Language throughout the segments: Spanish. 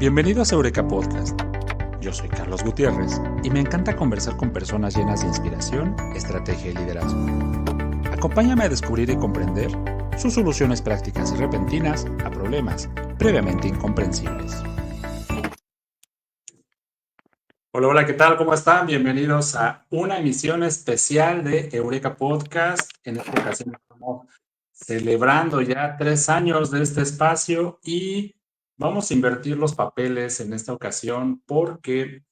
Bienvenidos a Eureka Podcast. Yo soy Carlos Gutiérrez y me encanta conversar con personas llenas de inspiración, estrategia y liderazgo. Acompáñame a descubrir y comprender sus soluciones prácticas y repentinas a problemas previamente incomprensibles. Hola, ¿qué tal? ¿Cómo están? Bienvenidos a una emisión especial de Eureka Podcast. En esta ocasión estamos celebrando ya 3 años de este espacio y vamos a invertir los papeles en esta ocasión porque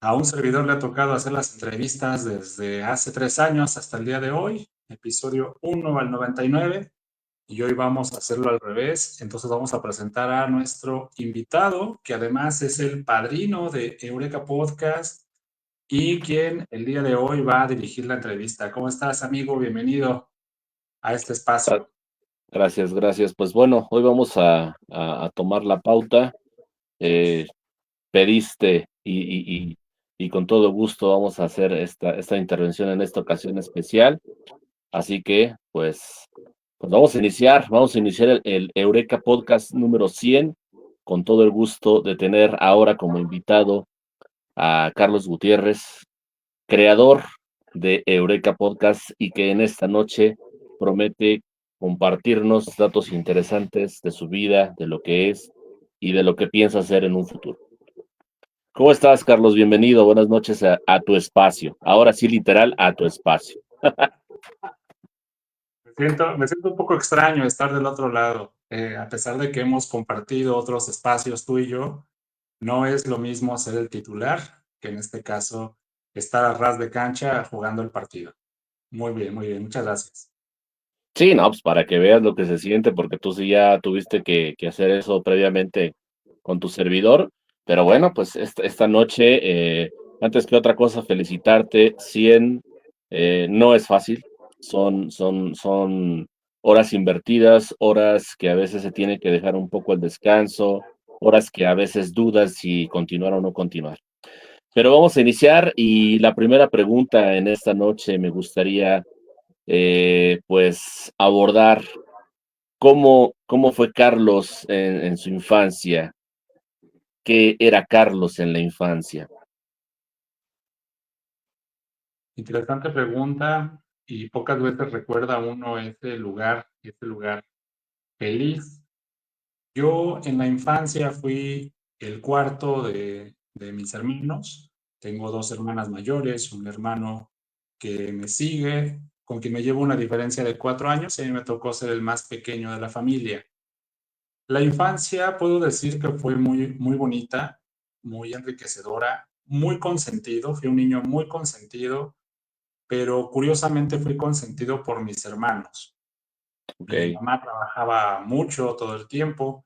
a un servidor le ha tocado hacer las entrevistas desde hace 3 años hasta el día de hoy, episodio 1 al 99, y hoy vamos a hacerlo al revés. Entonces vamos a presentar a nuestro invitado, que además es el padrino de Eureka Podcast y quien el día de hoy va a dirigir la entrevista. ¿Cómo estás, amigo? Bienvenido a este espacio. Gracias. Pues bueno, hoy vamos a tomar la pauta. Pediste y con todo gusto vamos a hacer esta intervención en esta ocasión especial. Así que, pues vamos a iniciar el Eureka Podcast número 100, con todo el gusto de tener ahora como invitado a Carlos Gutiérrez, creador de Eureka Podcast, y que en esta noche promete compartirnos datos interesantes de su vida, de lo que es y de lo que piensa hacer en un futuro. ¿Cómo estás, Carlos? Bienvenido, buenas noches a tu espacio. Ahora sí, literal, a tu espacio. Me siento un poco extraño estar del otro lado. A pesar de que hemos compartido otros espacios tú y yo, no es lo mismo ser el titular que en este caso estar a ras de cancha jugando el partido. Muy bien, muchas gracias. Sí, no, pues para que veas lo que se siente, porque tú sí ya tuviste que hacer eso previamente con tu servidor. Pero bueno, pues esta noche, antes que otra cosa, felicitarte. 100 no es fácil, son horas invertidas, horas que a veces se tiene que dejar un poco el descanso, horas que a veces dudas si continuar o no continuar. Pero vamos a iniciar, y la primera pregunta en esta noche me gustaría pues abordar cómo fue Carlos en su infancia, qué era Carlos en la infancia. Interesante pregunta, y pocas veces recuerda uno ese lugar feliz. Yo en la infancia fui el cuarto de mis hermanos. Tengo 2 hermanas mayores, un hermano que me sigue, con quien me llevo una diferencia de 4 años, y a mí me tocó ser el más pequeño de la familia. La infancia puedo decir que fue muy bonita, muy enriquecedora, muy consentido. Fui un niño muy consentido, pero curiosamente fui consentido por mis hermanos. Ok, Mi mamá trabajaba mucho todo el tiempo.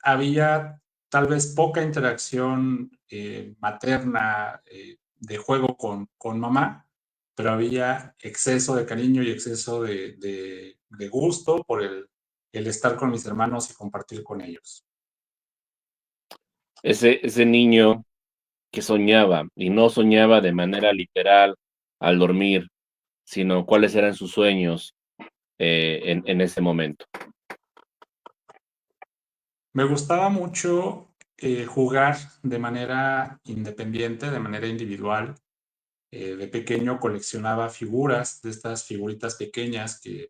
Había tal vez poca interacción materna, de juego con mamá, pero había exceso de cariño y exceso de gusto por el estar con mis hermanos y compartir con ellos. ese niño que soñaba, y no soñaba de manera literal al dormir, sino cuáles eran sus sueños en ese momento. Me gustaba mucho jugar de manera independiente, de manera individual. De pequeño coleccionaba figuras, de estas figuritas pequeñas que,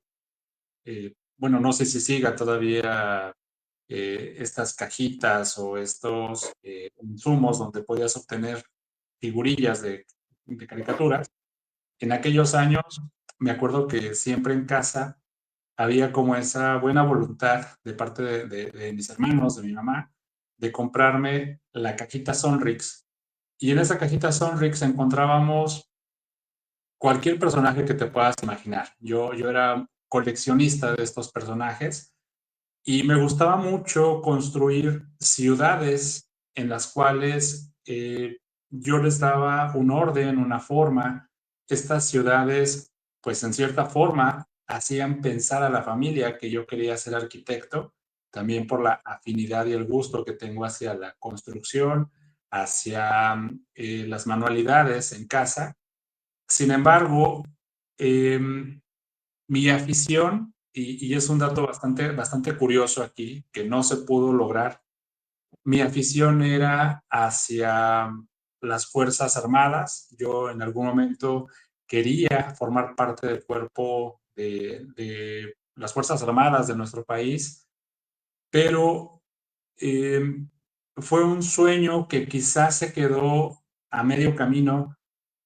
bueno, no sé si siga todavía estas cajitas o estos insumos donde podías obtener figurillas de caricaturas. En aquellos años me acuerdo que siempre en casa había como esa buena voluntad de parte de mis hermanos, de mi mamá, de comprarme la cajita Sonrix. Y en esa cajita Sonrix encontrábamos cualquier personaje que te puedas imaginar. Yo era coleccionista de estos personajes y me gustaba mucho construir ciudades en las cuales yo les daba un orden, una forma. Estas ciudades, pues en cierta forma, hacían pensar a la familia que yo quería ser arquitecto, también por la afinidad y el gusto que tengo hacia la construcción, hacia las manualidades en casa. Sin embargo, mi afición, y es un dato bastante curioso aquí, que no se pudo lograr, mi afición era hacia las Fuerzas Armadas. Yo en algún momento quería formar parte del cuerpo de las Fuerzas Armadas de nuestro país, pero eh, fue un sueño que quizás se quedó a medio camino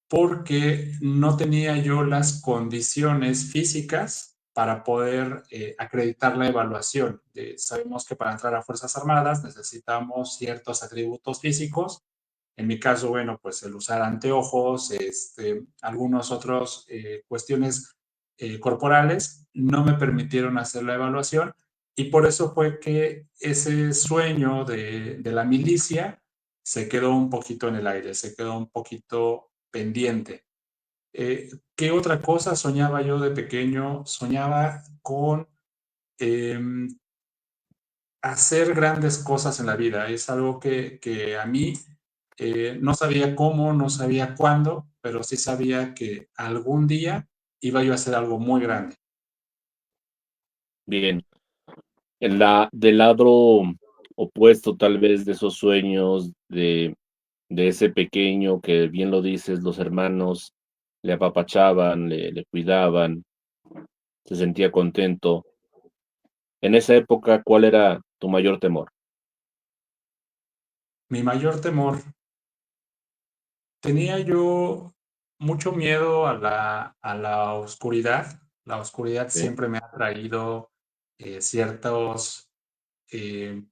porque no tenía yo las condiciones físicas para poder acreditar la evaluación. Sabemos que para entrar a Fuerzas Armadas necesitamos ciertos atributos físicos. En mi caso, bueno, pues el usar anteojos, algunos otros cuestiones corporales no me permitieron hacer la evaluación y por eso fue que ese sueño de la milicia se quedó un poquito en el aire, se quedó un poquito pendiente. ¿Qué otra cosa soñaba yo de pequeño? Soñaba con eh, hacer grandes cosas en la vida. Es algo que a mí no sabía cómo, no sabía cuándo, pero sí sabía que algún día iba yo a hacer algo muy grande. Bien. Del lado opuesto, tal vez, de esos sueños, de ese pequeño que, bien lo dices, los hermanos le apapachaban, le cuidaban, se sentía contento. En esa época, ¿cuál era tu mayor temor? Mi mayor temor, tenía yo mucho miedo a la oscuridad. La oscuridad Sí, siempre me ha traído ciertos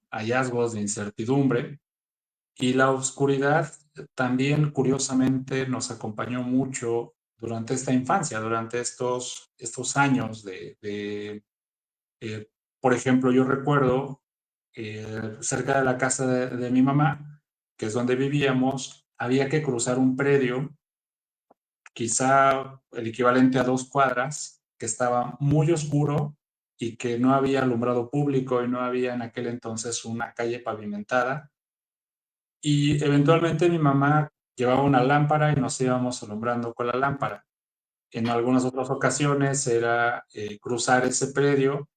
hallazgos de incertidumbre. Y la oscuridad también, curiosamente, nos acompañó mucho durante esta infancia, durante estos años eh, por ejemplo, yo recuerdo cerca de la casa de mi mamá, que es donde vivíamos, había que cruzar un predio, quizá el equivalente a 2 cuadras, que estaba muy oscuro y que no había alumbrado público y no había en aquel entonces una calle pavimentada. Y eventualmente mi mamá llevaba una lámpara y nos íbamos alumbrando con la lámpara. En algunas otras ocasiones era cruzar ese predio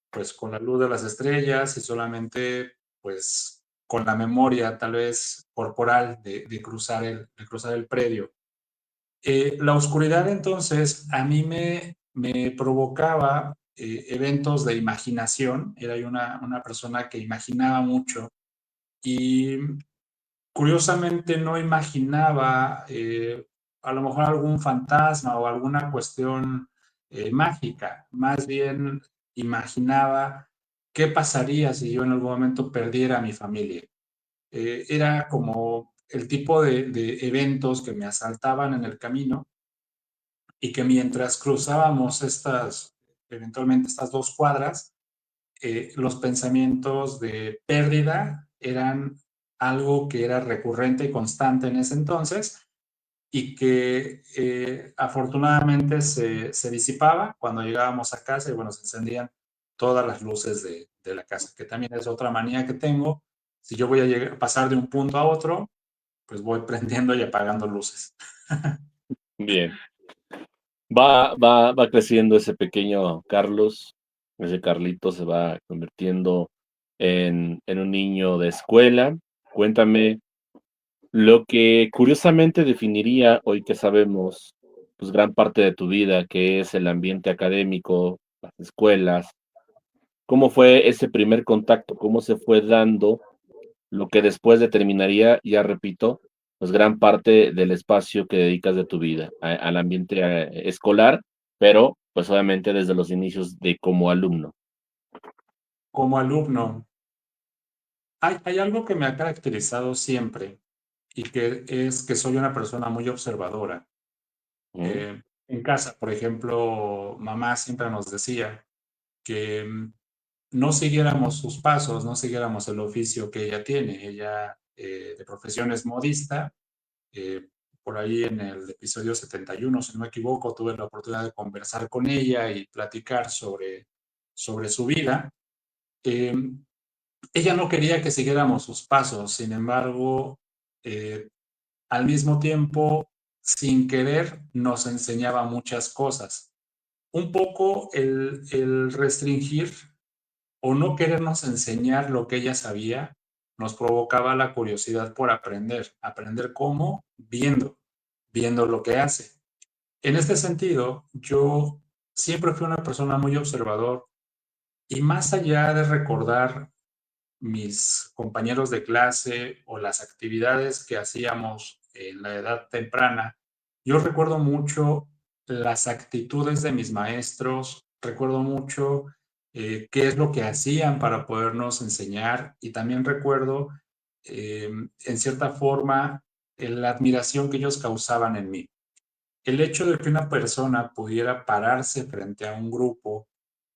pues con la luz de las estrellas y solamente pues con la memoria tal vez corporal de cruzar el predio. La oscuridad entonces a mí me provocaba eventos de imaginación, era yo una persona que imaginaba mucho y curiosamente no imaginaba a lo mejor algún fantasma o alguna cuestión mágica, más bien imaginaba qué pasaría si yo en algún momento perdiera a mi familia. Era como el tipo de eventos que me asaltaban en el camino y que mientras cruzábamos eventualmente estas 2 cuadras, los pensamientos de pérdida eran algo que era recurrente y constante en ese entonces y que afortunadamente se disipaba cuando llegábamos a casa y bueno, se encendían todas las luces de la casa, que también es otra manía que tengo. Si yo voy a pasar de un punto a otro, pues voy prendiendo y apagando luces. bien. Va creciendo ese pequeño Carlos, ese Carlito se va convirtiendo en un niño de escuela. Cuéntame lo que curiosamente definiría, hoy que sabemos, pues gran parte de tu vida, que es el ambiente académico, las escuelas. ¿Cómo fue ese primer contacto? ¿Cómo se fue dando lo que después determinaría, ya repito, pues gran parte del espacio que dedicas de tu vida al ambiente escolar, pero pues obviamente desde los inicios de como alumno? Como alumno, hay algo que me ha caracterizado siempre y que es que soy una persona muy observadora. Ujú. En casa, por ejemplo, mamá siempre nos decía que no siguiéramos sus pasos, no siguiéramos el oficio que ella tiene. Ella de profesión es modista. eh, por ahí en el episodio 71, si no me equivoco, tuve la oportunidad de conversar con ella y platicar sobre su vida. Eh, Ella no quería que siguiéramos sus pasos, sin embargo, eh, al mismo tiempo, sin querer, nos enseñaba muchas cosas. Un poco el restringir o no querernos enseñar lo que ella sabía, nos provocaba la curiosidad por aprender. ¿Aprender cómo? Viendo lo que hace. En este sentido, yo siempre fui una persona muy observador y más allá de recordar mis compañeros de clase o las actividades que hacíamos en la edad temprana, yo recuerdo mucho las actitudes de mis maestros, recuerdo mucho qué es lo que hacían para podernos enseñar y también recuerdo en cierta forma la admiración que ellos causaban en mí. El hecho de que una persona pudiera pararse frente a un grupo,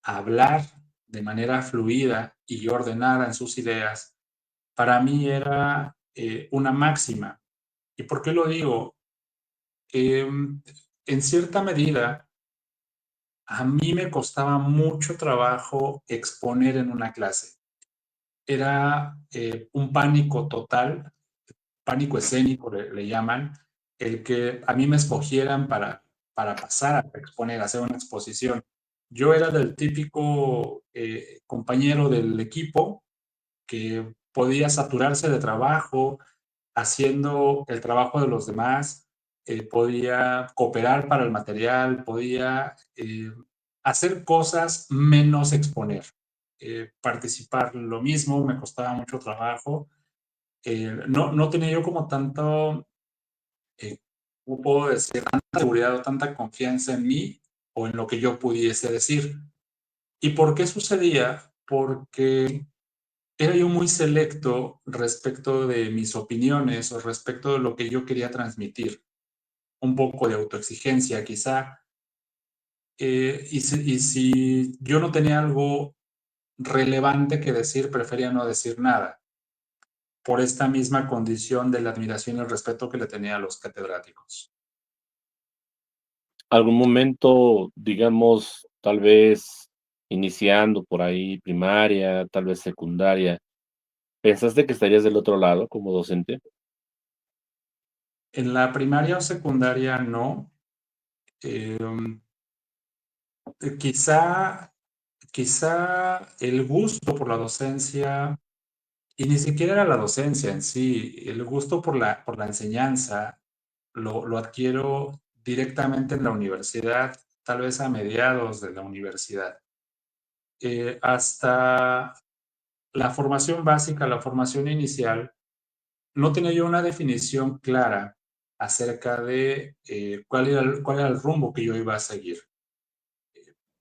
hablar de manera fluida y ordenada en sus ideas, para mí era una máxima. ¿Y por qué lo digo? En cierta medida, a mí me costaba mucho trabajo exponer en una clase. Era un pánico total, pánico escénico le llaman, el que a mí me escogieran para pasar a exponer, a hacer una exposición. Yo era del típico compañero del equipo que podía saturarse de trabajo haciendo el trabajo de los demás, podía cooperar para el material, podía hacer cosas menos exponer. Participar lo mismo, me costaba mucho trabajo. No tenía yo como tanto, ¿cómo puedo decir? Tanta seguridad o tanta confianza en mí o en lo que yo pudiese decir. ¿Y por qué sucedía? Porque era yo muy selecto respecto de mis opiniones o respecto de lo que yo quería transmitir. Un poco de autoexigencia, quizá. Y si yo no tenía algo relevante que decir, prefería no decir nada, por esta misma condición de la admiración y el respeto que le tenía a los catedráticos. ¿Algún momento, digamos, tal vez iniciando por ahí primaria, tal vez secundaria, pensaste que estarías del otro lado como docente? En la primaria o secundaria no. Eh, quizá, quizá el gusto por la docencia, y ni siquiera era la docencia en sí, el gusto por la enseñanza lo adquiero directamente en la universidad, tal vez a mediados de la universidad. Hasta la formación básica, la formación inicial, no tenía yo una definición clara acerca de cuál era el rumbo que yo iba a seguir.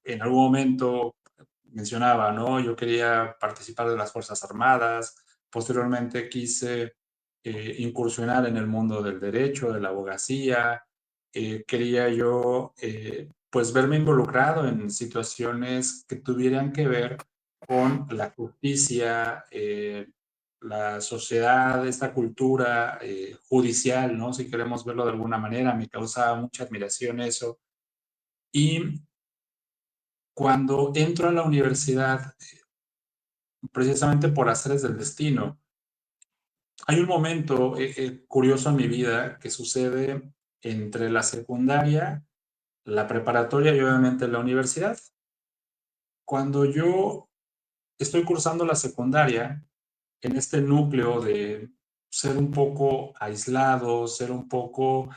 En algún momento mencionaba, ¿no? Yo quería participar de las Fuerzas Armadas, posteriormente quise incursionar en el mundo del derecho, de la abogacía, quería yo pues verme involucrado en situaciones que tuvieran que ver con la justicia, la sociedad, esta cultura judicial, ¿no? Si queremos verlo de alguna manera, me causaba mucha admiración eso. Y cuando entro a la universidad, precisamente por azares del destino, hay un momento curioso en mi vida que sucede entre la secundaria, la preparatoria y obviamente la universidad. Cuando yo estoy cursando la secundaria, en este núcleo de ser un poco aislado, ser un poco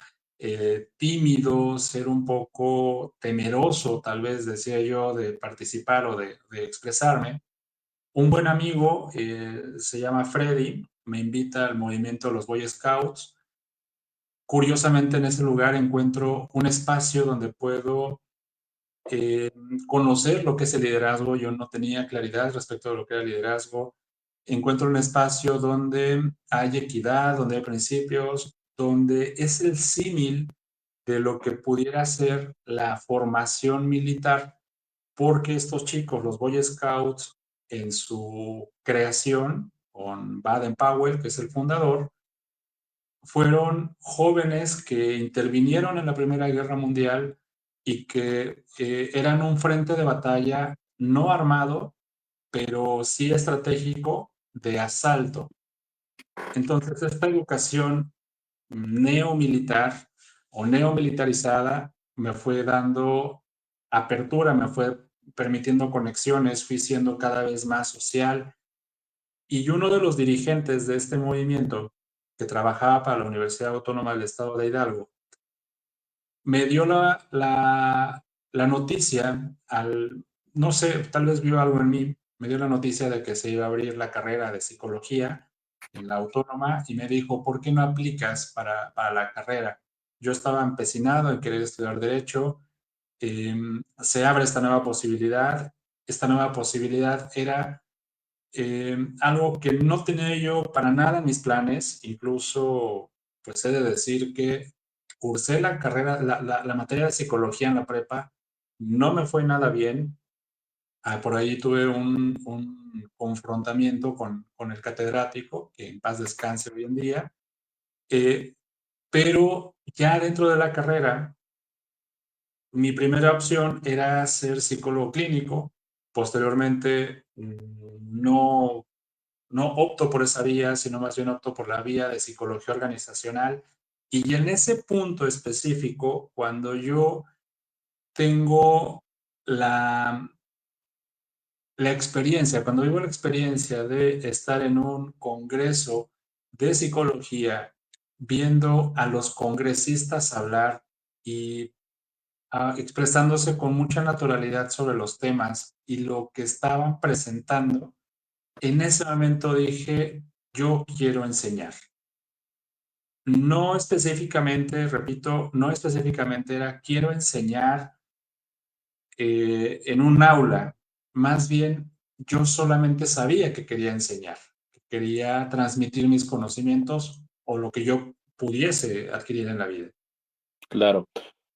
tímido, ser un poco temeroso, tal vez decía yo, de participar o de expresarme, un buen amigo, se llama Freddy, me invita al movimiento de los Boy Scouts. Curiosamente, en ese lugar encuentro un espacio donde puedo eh, conocer lo que es el liderazgo. Yo no tenía claridad respecto de lo que era el liderazgo. Encuentro un espacio donde hay equidad, donde hay principios, donde es el símil de lo que pudiera ser la formación militar, porque estos chicos, los Boy Scouts, en su creación, con Baden-Powell, que es el fundador, fueron jóvenes que intervinieron en la Primera Guerra Mundial y que eran un frente de batalla no armado, pero sí estratégico de asalto. Entonces, esta educación neomilitar o neomilitarizada me fue dando apertura, me fue permitiendo conexiones, fui siendo cada vez más social Y uno de los dirigentes de este movimiento, que trabajaba para la Universidad Autónoma del Estado de Hidalgo, me dio la noticia, no sé, tal vez vio algo en mí, me dio la noticia de que se iba a abrir la carrera de psicología en la Autónoma y me dijo, ¿por qué no aplicas para la carrera? Yo estaba empecinado en querer estudiar Derecho. Se abre esta nueva posibilidad. Esta nueva posibilidad era algo que no tenía yo para nada en mis planes. Incluso, pues he de decir que cursé la carrera, la materia de psicología en la prepa, no me fue nada bien. Por ahí tuve un confrontamiento con el catedrático, que en paz descanse hoy en día. Eh, pero ya dentro de la carrera, mi primera opción era ser psicólogo clínico. Posteriormente, no opto por esa vía, sino más bien opto por la vía de psicología organizacional. Y en ese punto específico, cuando yo tengo la, la experiencia, cuando vivo la experiencia de estar en un congreso de psicología, viendo a los congresistas hablar y expresándose con mucha naturalidad sobre los temas y lo que estaban presentando, en ese momento dije, yo quiero enseñar. No específicamente, repito, no específicamente era quiero enseñar en un aula. Más bien, yo solamente sabía que quería enseñar, que quería transmitir mis conocimientos o lo que yo pudiese adquirir en la vida. Claro.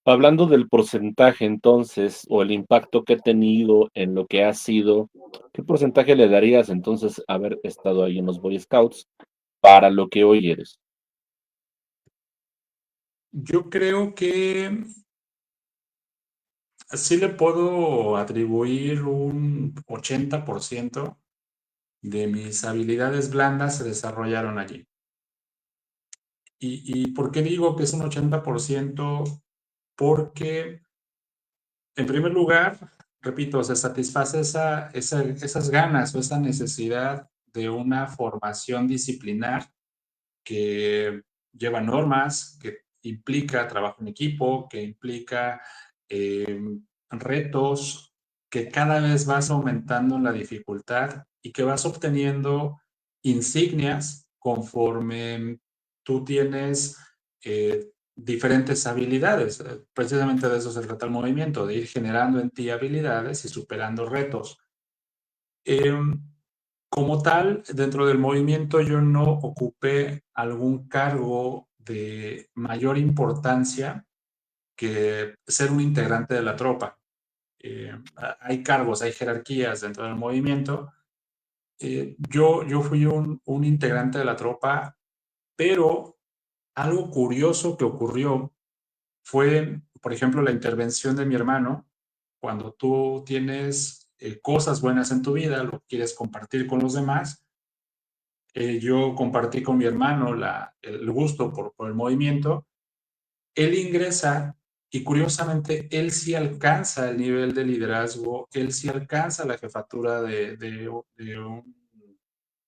Hablando del porcentaje, entonces, o el impacto que ha tenido en lo que ha sido, ¿qué porcentaje le darías entonces haber estado ahí en los Boy Scouts para lo que hoy eres? Yo creo que sí le puedo atribuir un 80% de mis habilidades blandas se desarrollaron allí. ¿Y por qué digo que es un 80%? Porque, en primer lugar, repito, se satisface esas ganas o esa necesidad de una formación disciplinar que lleva normas, que implica trabajo en equipo, que implica eh, retos, que cada vez vas aumentando en la dificultad y que vas obteniendo insignias conforme tú tienes diferentes habilidades. Precisamente de eso se trata el movimiento, de ir generando en ti habilidades y superando retos. Eh, Como tal, dentro del movimiento yo no ocupé algún cargo de mayor importancia que ser un integrante de la tropa. Hay cargos, hay jerarquías dentro del movimiento. Yo fui un integrante de la tropa, pero algo curioso que ocurrió fue, por ejemplo, la intervención de mi hermano. Cuando tú tienes cosas buenas en tu vida, lo quieres compartir con los demás. Yo compartí con mi hermano el gusto por el movimiento. Él ingresa y curiosamente él sí alcanza el nivel de liderazgo, él sí alcanza la jefatura le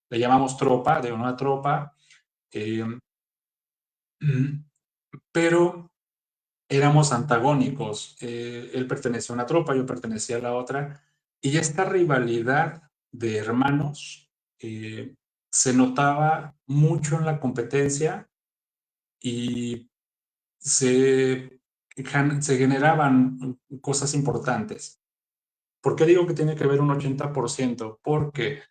llamamos tropa, de una tropa, eh, pero éramos antagónicos. Él pertenecía a una tropa, yo pertenecía a la otra, y esta rivalidad de hermanos se notaba mucho en la competencia y se, se generaban cosas importantes. ¿Por qué digo que tiene que ver un 80%? Porque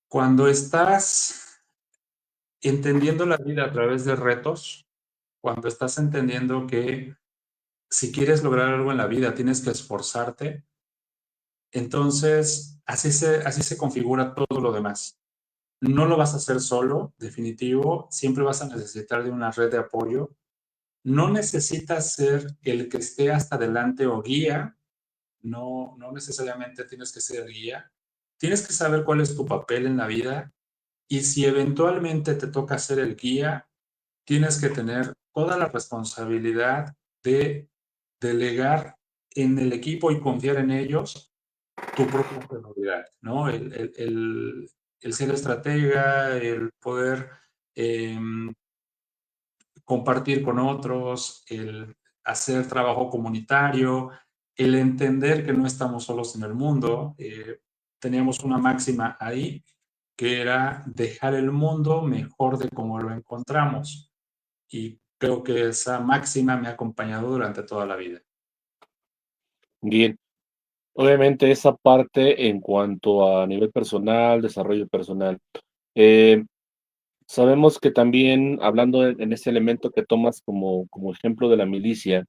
cuando estás entendiendo la vida a través de retos, cuando estás entendiendo que si quieres lograr algo en la vida tienes que esforzarte, entonces así se configura todo lo demás. No lo vas a hacer solo, definitivo, siempre vas a necesitar de una red de apoyo. No necesitas ser el que esté hasta adelante o guía, no necesariamente tienes que ser guía. Tienes que saber cuál es tu papel en la vida y si eventualmente te toca ser el guía, tienes que tener toda la responsabilidad de delegar en el equipo y confiar en ellos tu propia prioridad, ¿no? el ser estratega, el poder compartir con otros, el hacer trabajo comunitario, el entender que no estamos solos en el mundo. Teníamos una máxima ahí que era dejar el mundo mejor de como lo encontramos. Y creo que esa máxima me ha acompañado durante toda la vida. Bien, obviamente esa parte en cuanto a nivel personal, desarrollo personal. Eh, Sabemos que también, hablando en ese elemento que tomas como ejemplo de la milicia,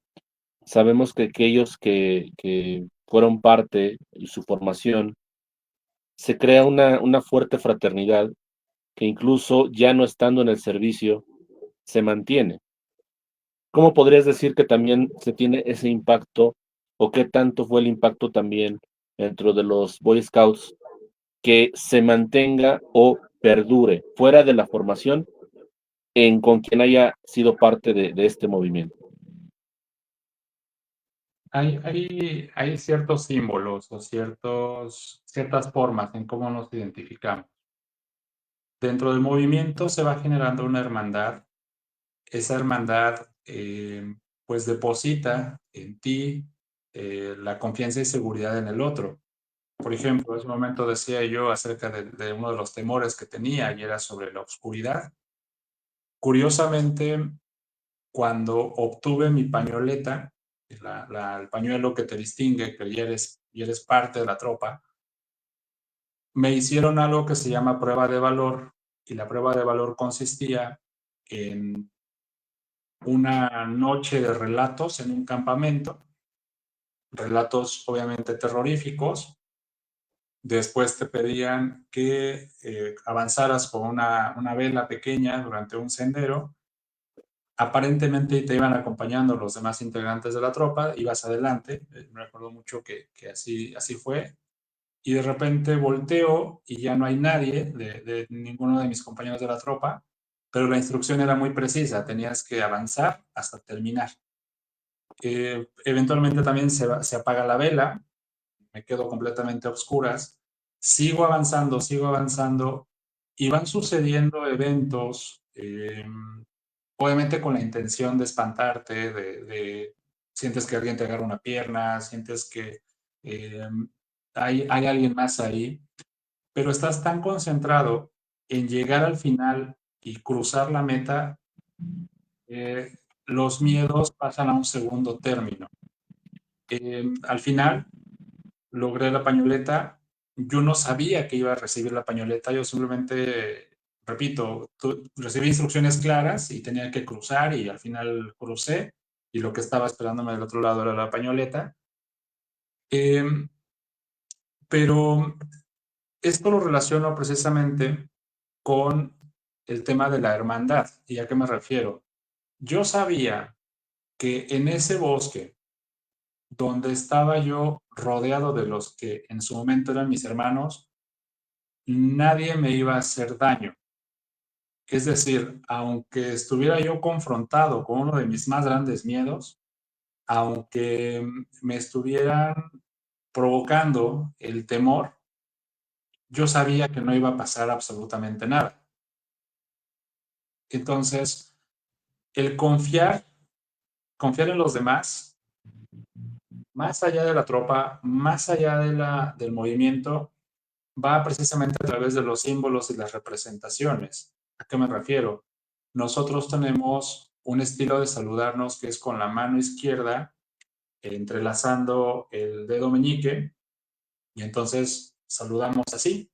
sabemos que aquellos que fueron parte y su formación, se crea una fuerte fraternidad que incluso ya no estando en el servicio, se mantiene. ¿Cómo podrías decir que también se tiene ese impacto o qué tanto fue el impacto también dentro de los Boy Scouts que se mantenga o perdure fuera de la formación en con quien haya sido parte de este movimiento? Hay ciertos símbolos o ciertas formas en cómo nos identificamos. Dentro del movimiento se va generando una hermandad. Esa hermandad pues deposita en ti la confianza y seguridad en el otro. Por ejemplo, hace un momento decía yo acerca de uno de los temores que tenía y era sobre la oscuridad. Curiosamente, cuando obtuve mi pañoleta, el pañuelo que te distingue, que ya eres parte de la tropa, me hicieron algo que se llama prueba de valor y la prueba de valor consistía en una noche de relatos en un campamento, relatos obviamente terroríficos. Después te pedían que avanzaras con una vela pequeña durante un sendero. Aparentemente te iban acompañando los demás integrantes de la tropa, ibas adelante. Me recuerdo mucho que así fue. Y de repente volteo y ya no hay nadie de ninguno de mis compañeros de la tropa, pero la instrucción era muy precisa, tenías que avanzar hasta terminar. Eventualmente también se apaga la vela, me quedo completamente a oscuras, sigo avanzando y van sucediendo eventos, obviamente con la intención de espantarte, sientes que alguien te agarra una pierna, sientes que eh, hay alguien más ahí, pero estás tan concentrado en llegar al final y cruzar la meta, eh, los miedos pasan a un segundo término. Al final logré la pañoleta. Yo no sabía que iba a recibir la pañoleta, yo simplemente, repito, recibí instrucciones claras y tenía que cruzar y al final crucé y lo que estaba esperándome del otro lado era la pañoleta. Eh, pero esto lo relaciono precisamente con el tema de la hermandad. ¿Y a qué me refiero? Yo sabía que en ese bosque donde estaba yo rodeado de los que en su momento eran mis hermanos, nadie me iba a hacer daño. Es decir, aunque estuviera yo confrontado con uno de mis más grandes miedos, aunque me estuvieran provocando el temor, yo sabía que no iba a pasar absolutamente nada. Entonces, el confiar en los demás, más allá de la tropa, más allá del movimiento, va precisamente a través de los símbolos y las representaciones. ¿A qué me refiero? Nosotros tenemos un estilo de saludarnos que es con la mano izquierda, entrelazando el dedo meñique, y entonces saludamos así.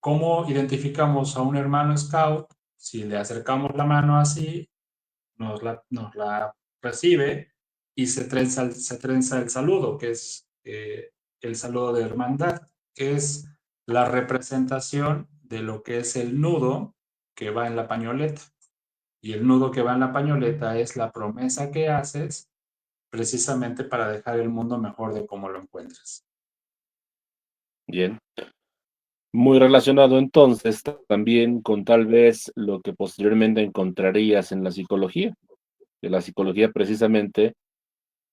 ¿Cómo identificamos a un hermano scout? Si le acercamos la mano así, nos la recibe y se trenza el saludo, que es el saludo de hermandad, que es la representación de lo que es el nudo que va en la pañoleta. Y el nudo que va en la pañoleta es la promesa que haces precisamente para dejar el mundo mejor de cómo lo encuentras. Bien. Muy relacionado entonces también con tal vez lo que posteriormente encontrarías en la psicología, que la psicología precisamente,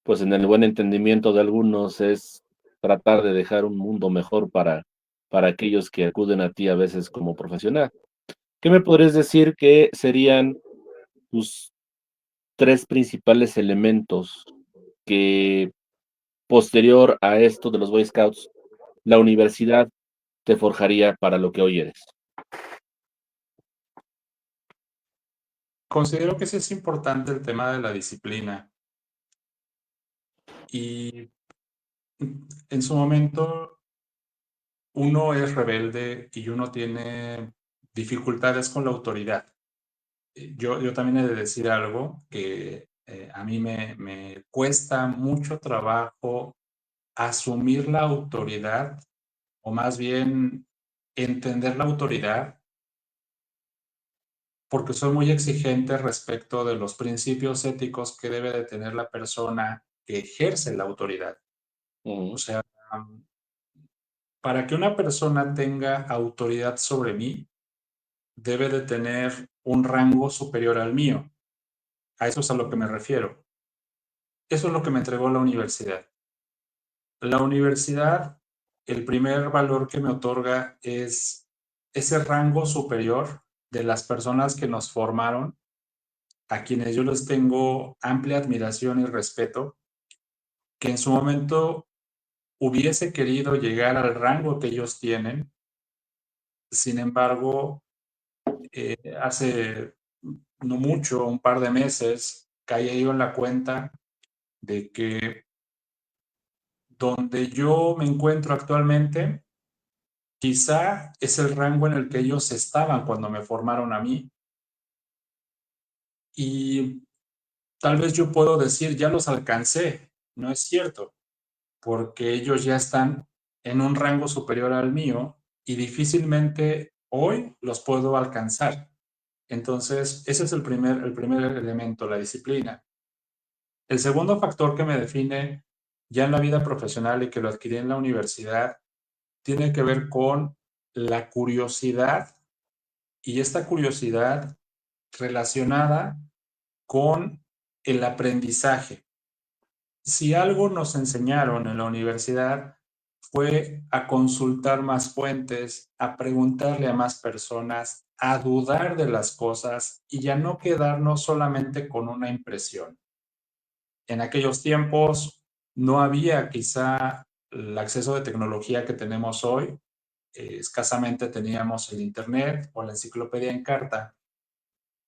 en el buen entendimiento de algunos es tratar de dejar un mundo mejor para aquellos que acuden a ti a veces como profesional. ¿Qué me podrías decir que serían tus 3 principales elementos que, posterior a esto de los Boy Scouts, la universidad te forjaría para lo que hoy eres? Considero que sí es importante el tema de la disciplina y en su momento uno es rebelde y uno tiene dificultades con la autoridad. Yo también he de decir algo que a mí me cuesta mucho trabajo asumir la autoridad, o más bien entender la autoridad, porque soy muy exigente respecto de los principios éticos que debe de tener la persona que ejerce la autoridad. O Ujú, sea, para que una persona tenga autoridad sobre mí, debe de tener un rango superior al mío. A eso es a lo que me refiero. Eso es lo que me entregó la universidad. La universidad, el primer valor que me otorga es ese rango superior de las personas que nos formaron, a quienes yo les tengo amplia admiración y respeto, que en su momento hubiese querido llegar al rango que ellos tienen. Sin embargo, hace no mucho, un par de meses, caí yo en la cuenta de que donde yo me encuentro actualmente, quizá es el rango en el que ellos estaban cuando me formaron a mí. Y tal vez yo puedo decir, ya los alcancé. No es cierto, porque ellos ya están en un rango superior al mío y difícilmente hoy los puedo alcanzar. Entonces, ese es el primer elemento, la disciplina. El segundo factor que me define ya en la vida profesional y que lo adquirí en la universidad tiene que ver con la curiosidad, y esta curiosidad relacionada con el aprendizaje. Si algo nos enseñaron en la universidad fue a consultar más fuentes, a preguntarle a más personas, a dudar de las cosas y a no quedarnos solamente con una impresión. En aquellos tiempos no había quizá el acceso de tecnología que tenemos hoy. Escasamente teníamos el Internet o la enciclopedia en carta,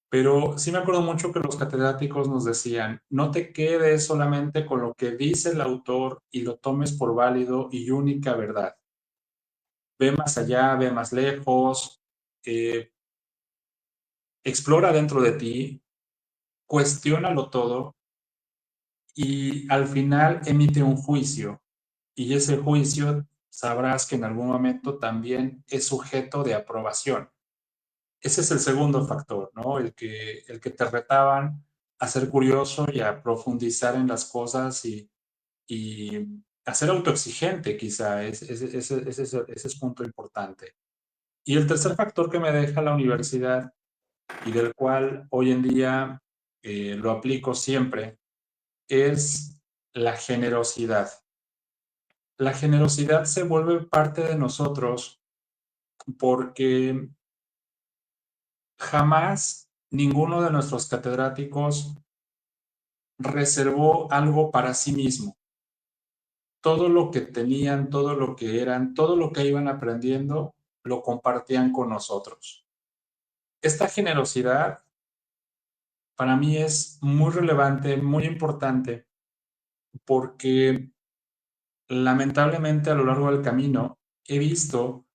pero sí me acuerdo mucho que los catedráticos nos decían, no te quedes solamente con lo que dice el autor y lo tomes por válido y única verdad. Ve más allá, ve más lejos, eh, explora dentro de ti, cuestiónalo todo y al final emite un juicio. Y ese juicio sabrás que en algún momento también es sujeto de aprobación. Ese es el segundo factor, ¿no? El que te retaban a ser curioso y a profundizar en las cosas y a ser autoexigente, quizá. Ese es punto importante. Y el tercer factor que me deja la universidad y del cual hoy en día lo aplico siempre es la generosidad. La generosidad se vuelve parte de nosotros porque jamás ninguno de nuestros catedráticos reservó algo para sí mismo. Todo lo que tenían, todo lo que eran, todo lo que iban aprendiendo, lo compartían con nosotros. Esta generosidad para mí es muy relevante, muy importante, porque lamentablemente a lo largo del camino he visto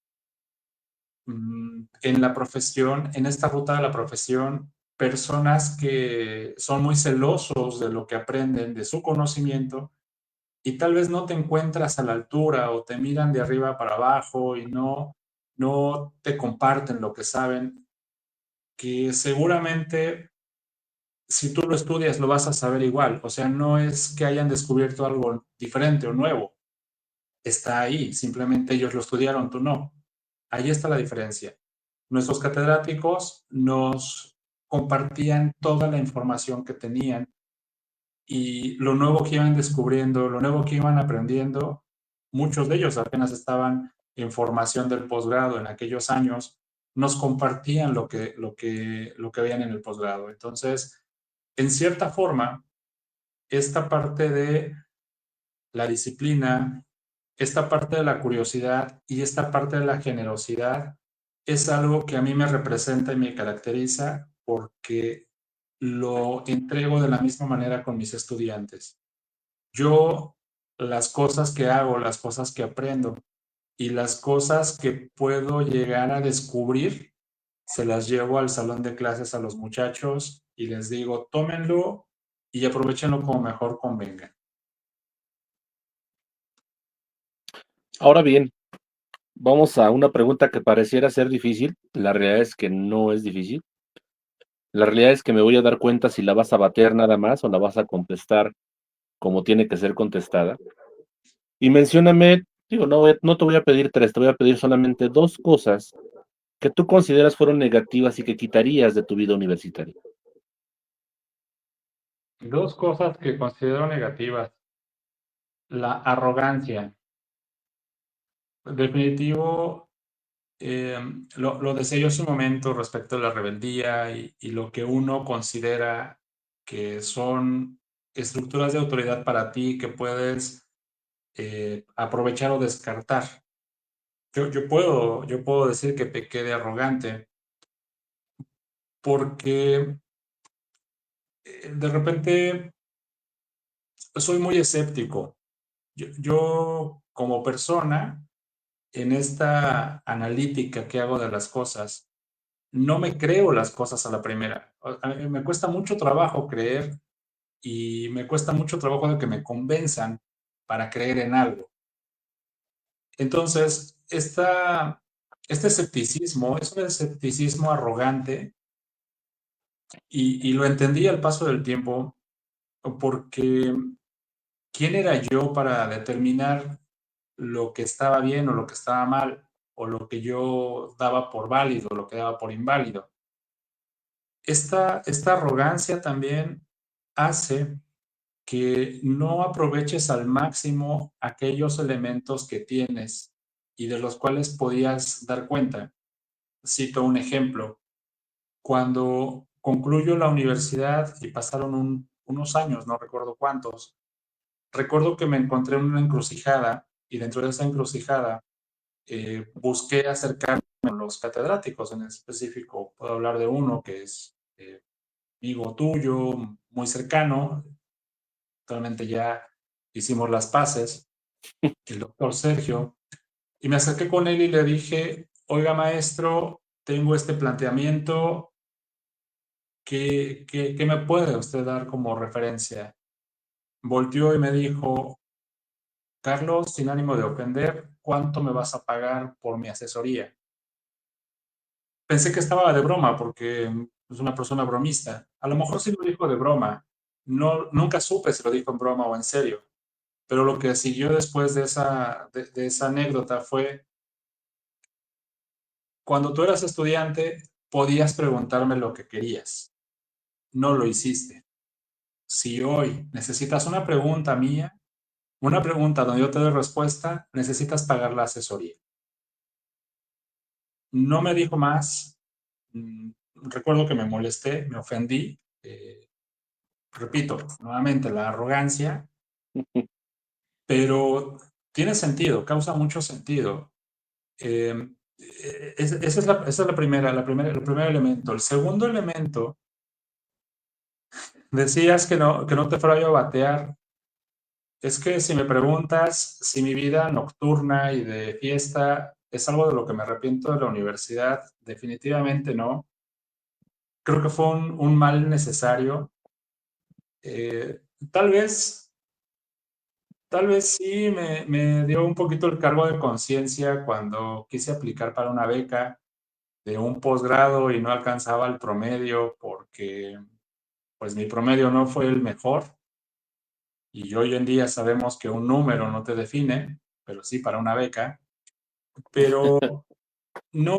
en la profesión, en esta ruta de la profesión, personas que son muy celosos de lo que aprenden, de su conocimiento, y tal vez no te encuentras a la altura o te miran de arriba para abajo y no te comparten lo que saben, que seguramente si tú lo estudias lo vas a saber igual. O sea, no es que hayan descubierto algo diferente o nuevo, está ahí, simplemente ellos lo estudiaron, tú no. Ahí está la diferencia. Nuestros catedráticos nos compartían toda la información que tenían y lo nuevo que iban descubriendo, lo nuevo que iban aprendiendo, muchos de ellos apenas estaban información del posgrado en aquellos años, nos compartían lo que veían en el posgrado. Entonces, en cierta forma, esta parte de la disciplina, esta parte de la curiosidad y esta parte de la generosidad es algo que a mí me representa y me caracteriza porque lo entrego de la misma manera con mis estudiantes. Yo, las cosas que hago, las cosas que aprendo y las cosas que puedo llegar a descubrir, se las llevo al salón de clases a los muchachos y les digo, tómenlo y aprovechenlo como mejor convenga. Ahora bien, vamos a una pregunta que pareciera ser difícil. La realidad es que no es difícil. La realidad es que me voy a dar cuenta si la vas a batear nada más o la vas a contestar como tiene que ser contestada. Y mencióname, digo, no te voy a pedir tres, te voy a pedir solamente dos cosas que tú consideras fueron negativas y que quitarías de tu vida universitaria. Dos cosas que considero negativas. La arrogancia. Definitivo, lo decía yo hace un momento respecto a la rebeldía y lo que uno considera que son estructuras de autoridad para ti que puedes aprovechar o descartar. Yo puedo decir que pequé de arrogante porque de repente soy muy escéptico. Yo como persona, en esta analítica que hago de las cosas, no me creo las cosas a la primera. A mí me cuesta mucho trabajo creer y me cuesta mucho trabajo de que me convenzan para creer en algo. Entonces, este escepticismo es un escepticismo arrogante y lo entendí al paso del tiempo porque ¿quién era yo para determinar lo que estaba bien o lo que estaba mal o lo que yo daba por válido o lo que daba por inválido? Esta arrogancia también hace que no aproveches al máximo aquellos elementos que tienes y de los cuales podías dar cuenta. Cito un ejemplo. Cuando concluyo la universidad y pasaron unos años, no recuerdo cuántos, recuerdo que me encontré en una encrucijada y dentro de esa encrucijada busqué acercarme a los catedráticos, en específico puedo hablar de uno que es amigo tuyo, muy cercano, actualmente ya hicimos las paces, el doctor Sergio, y me acerqué con él y le dije, oiga maestro, tengo este planteamiento, ¿qué me puede usted dar como referencia? Volteó y me dijo, Carlos, sin ánimo de ofender, ¿cuánto me vas a pagar por mi asesoría? Pensé que estaba de broma porque es una persona bromista. A lo mejor sí lo dijo de broma. No, nunca supe si lo dijo en broma o en serio. Pero lo que siguió después de esa anécdota fue, cuando tú eras estudiante, podías preguntarme lo que querías. No lo hiciste. Si hoy necesitas una pregunta mía, una pregunta donde yo te doy respuesta, necesitas pagar la asesoría. No me dijo más. Recuerdo que me molesté, me ofendí. Repito, nuevamente, la arrogancia, pero tiene sentido, causa mucho sentido. Esa es el primer elemento. El segundo elemento, decías que no te fuera yo a batear. Es que si me preguntas si mi vida nocturna y de fiesta es algo de lo que me arrepiento de la universidad, definitivamente no. Creo que fue un mal necesario. Eh, tal vez, tal vez sí me dio un poquito el cargo de conciencia cuando quise aplicar para una beca de un posgrado y no alcanzaba el promedio porque pues mi promedio no fue el mejor y hoy en día sabemos que un número no te define, pero sí para una beca, pero no,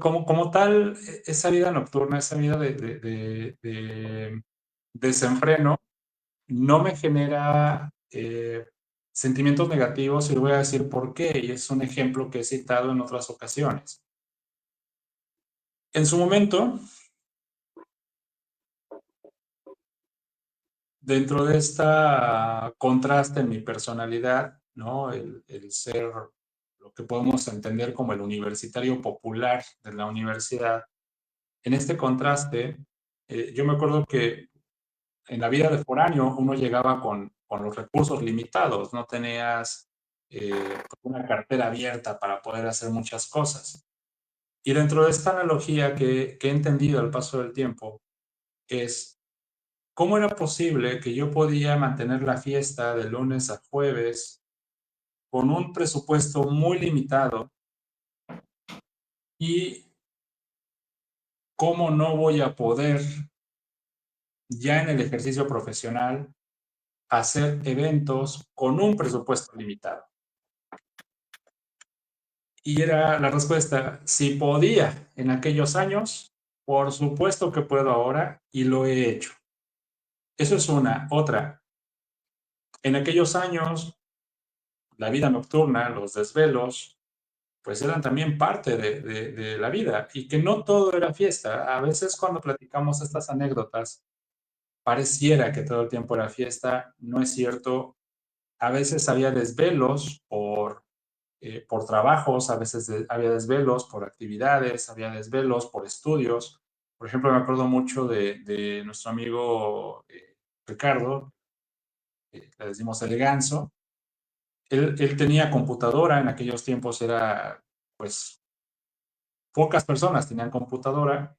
como tal, esa vida nocturna, esa vida de desenfreno, no me genera sentimientos negativos y le voy a decir por qué, y es un ejemplo que he citado en otras ocasiones. En su momento, dentro de esta contraste en mi personalidad, ¿no? El ser lo que podemos entender como el universitario popular de la universidad, en este contraste, yo me acuerdo que en la vida de foráneo uno llegaba con los recursos limitados, no tenías una cartera abierta para poder hacer muchas cosas. Y dentro de esta analogía que he entendido al paso del tiempo es cómo era posible que yo podía mantener la fiesta de lunes a jueves con un presupuesto muy limitado y cómo no voy a poder ya en el ejercicio profesional hacer eventos con un presupuesto limitado. Y era la respuesta, si podía en aquellos años, por supuesto que puedo ahora y lo he hecho. Eso es una. Otra, en aquellos años, la vida nocturna, los desvelos, pues eran también parte de la vida y que no todo era fiesta. A veces cuando platicamos estas anécdotas, pareciera que todo el tiempo era fiesta, no es cierto. A veces había desvelos por trabajos, a veces había desvelos por actividades, había desvelos por estudios. Por ejemplo, me acuerdo mucho de nuestro amigo Ricardo, le decimos el Ganso. Él tenía computadora, en aquellos tiempos era, pues, pocas personas tenían computadora.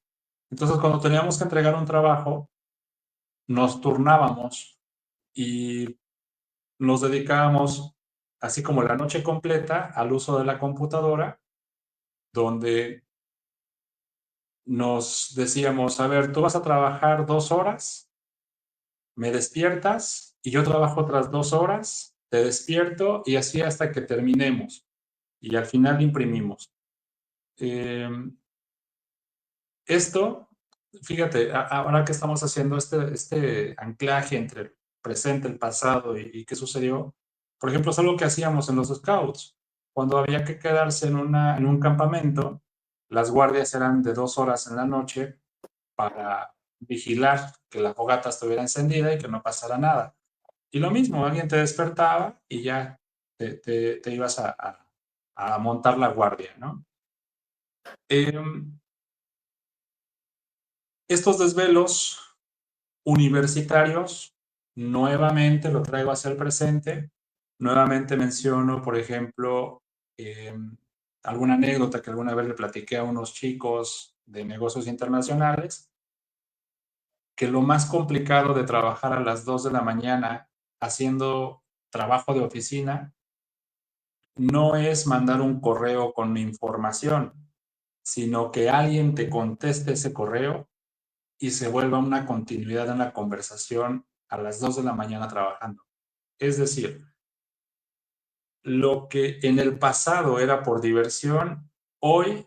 Entonces, cuando teníamos que entregar un trabajo, nos turnábamos y nos dedicábamos, así como la noche completa, al uso de la computadora, donde nos decíamos, a ver, tú vas a trabajar 2 horas, me despiertas y yo trabajo otras 2 horas, te despierto y así hasta que terminemos. Y al final imprimimos. Eh, Esto, fíjate, ahora que estamos haciendo este anclaje entre el presente, el pasado y qué sucedió, por ejemplo, es algo que hacíamos en los scouts. Cuando había que quedarse en un campamento, las guardias eran de 2 horas en la noche para vigilar que la fogata estuviera encendida y que no pasara nada. Y lo mismo, alguien te despertaba y ya te ibas a montar la guardia, ¿no? Eh, Estos desvelos universitarios, nuevamente lo traigo hacia el presente, nuevamente menciono, por ejemplo, eh, alguna anécdota que alguna vez le platiqué a unos chicos de negocios internacionales, que lo más complicado de trabajar a las 2 de la mañana haciendo trabajo de oficina no es mandar un correo con información, sino que alguien te conteste ese correo y se vuelva una continuidad en la conversación a las 2 de la mañana trabajando. Es decir, lo que en el pasado era por diversión, hoy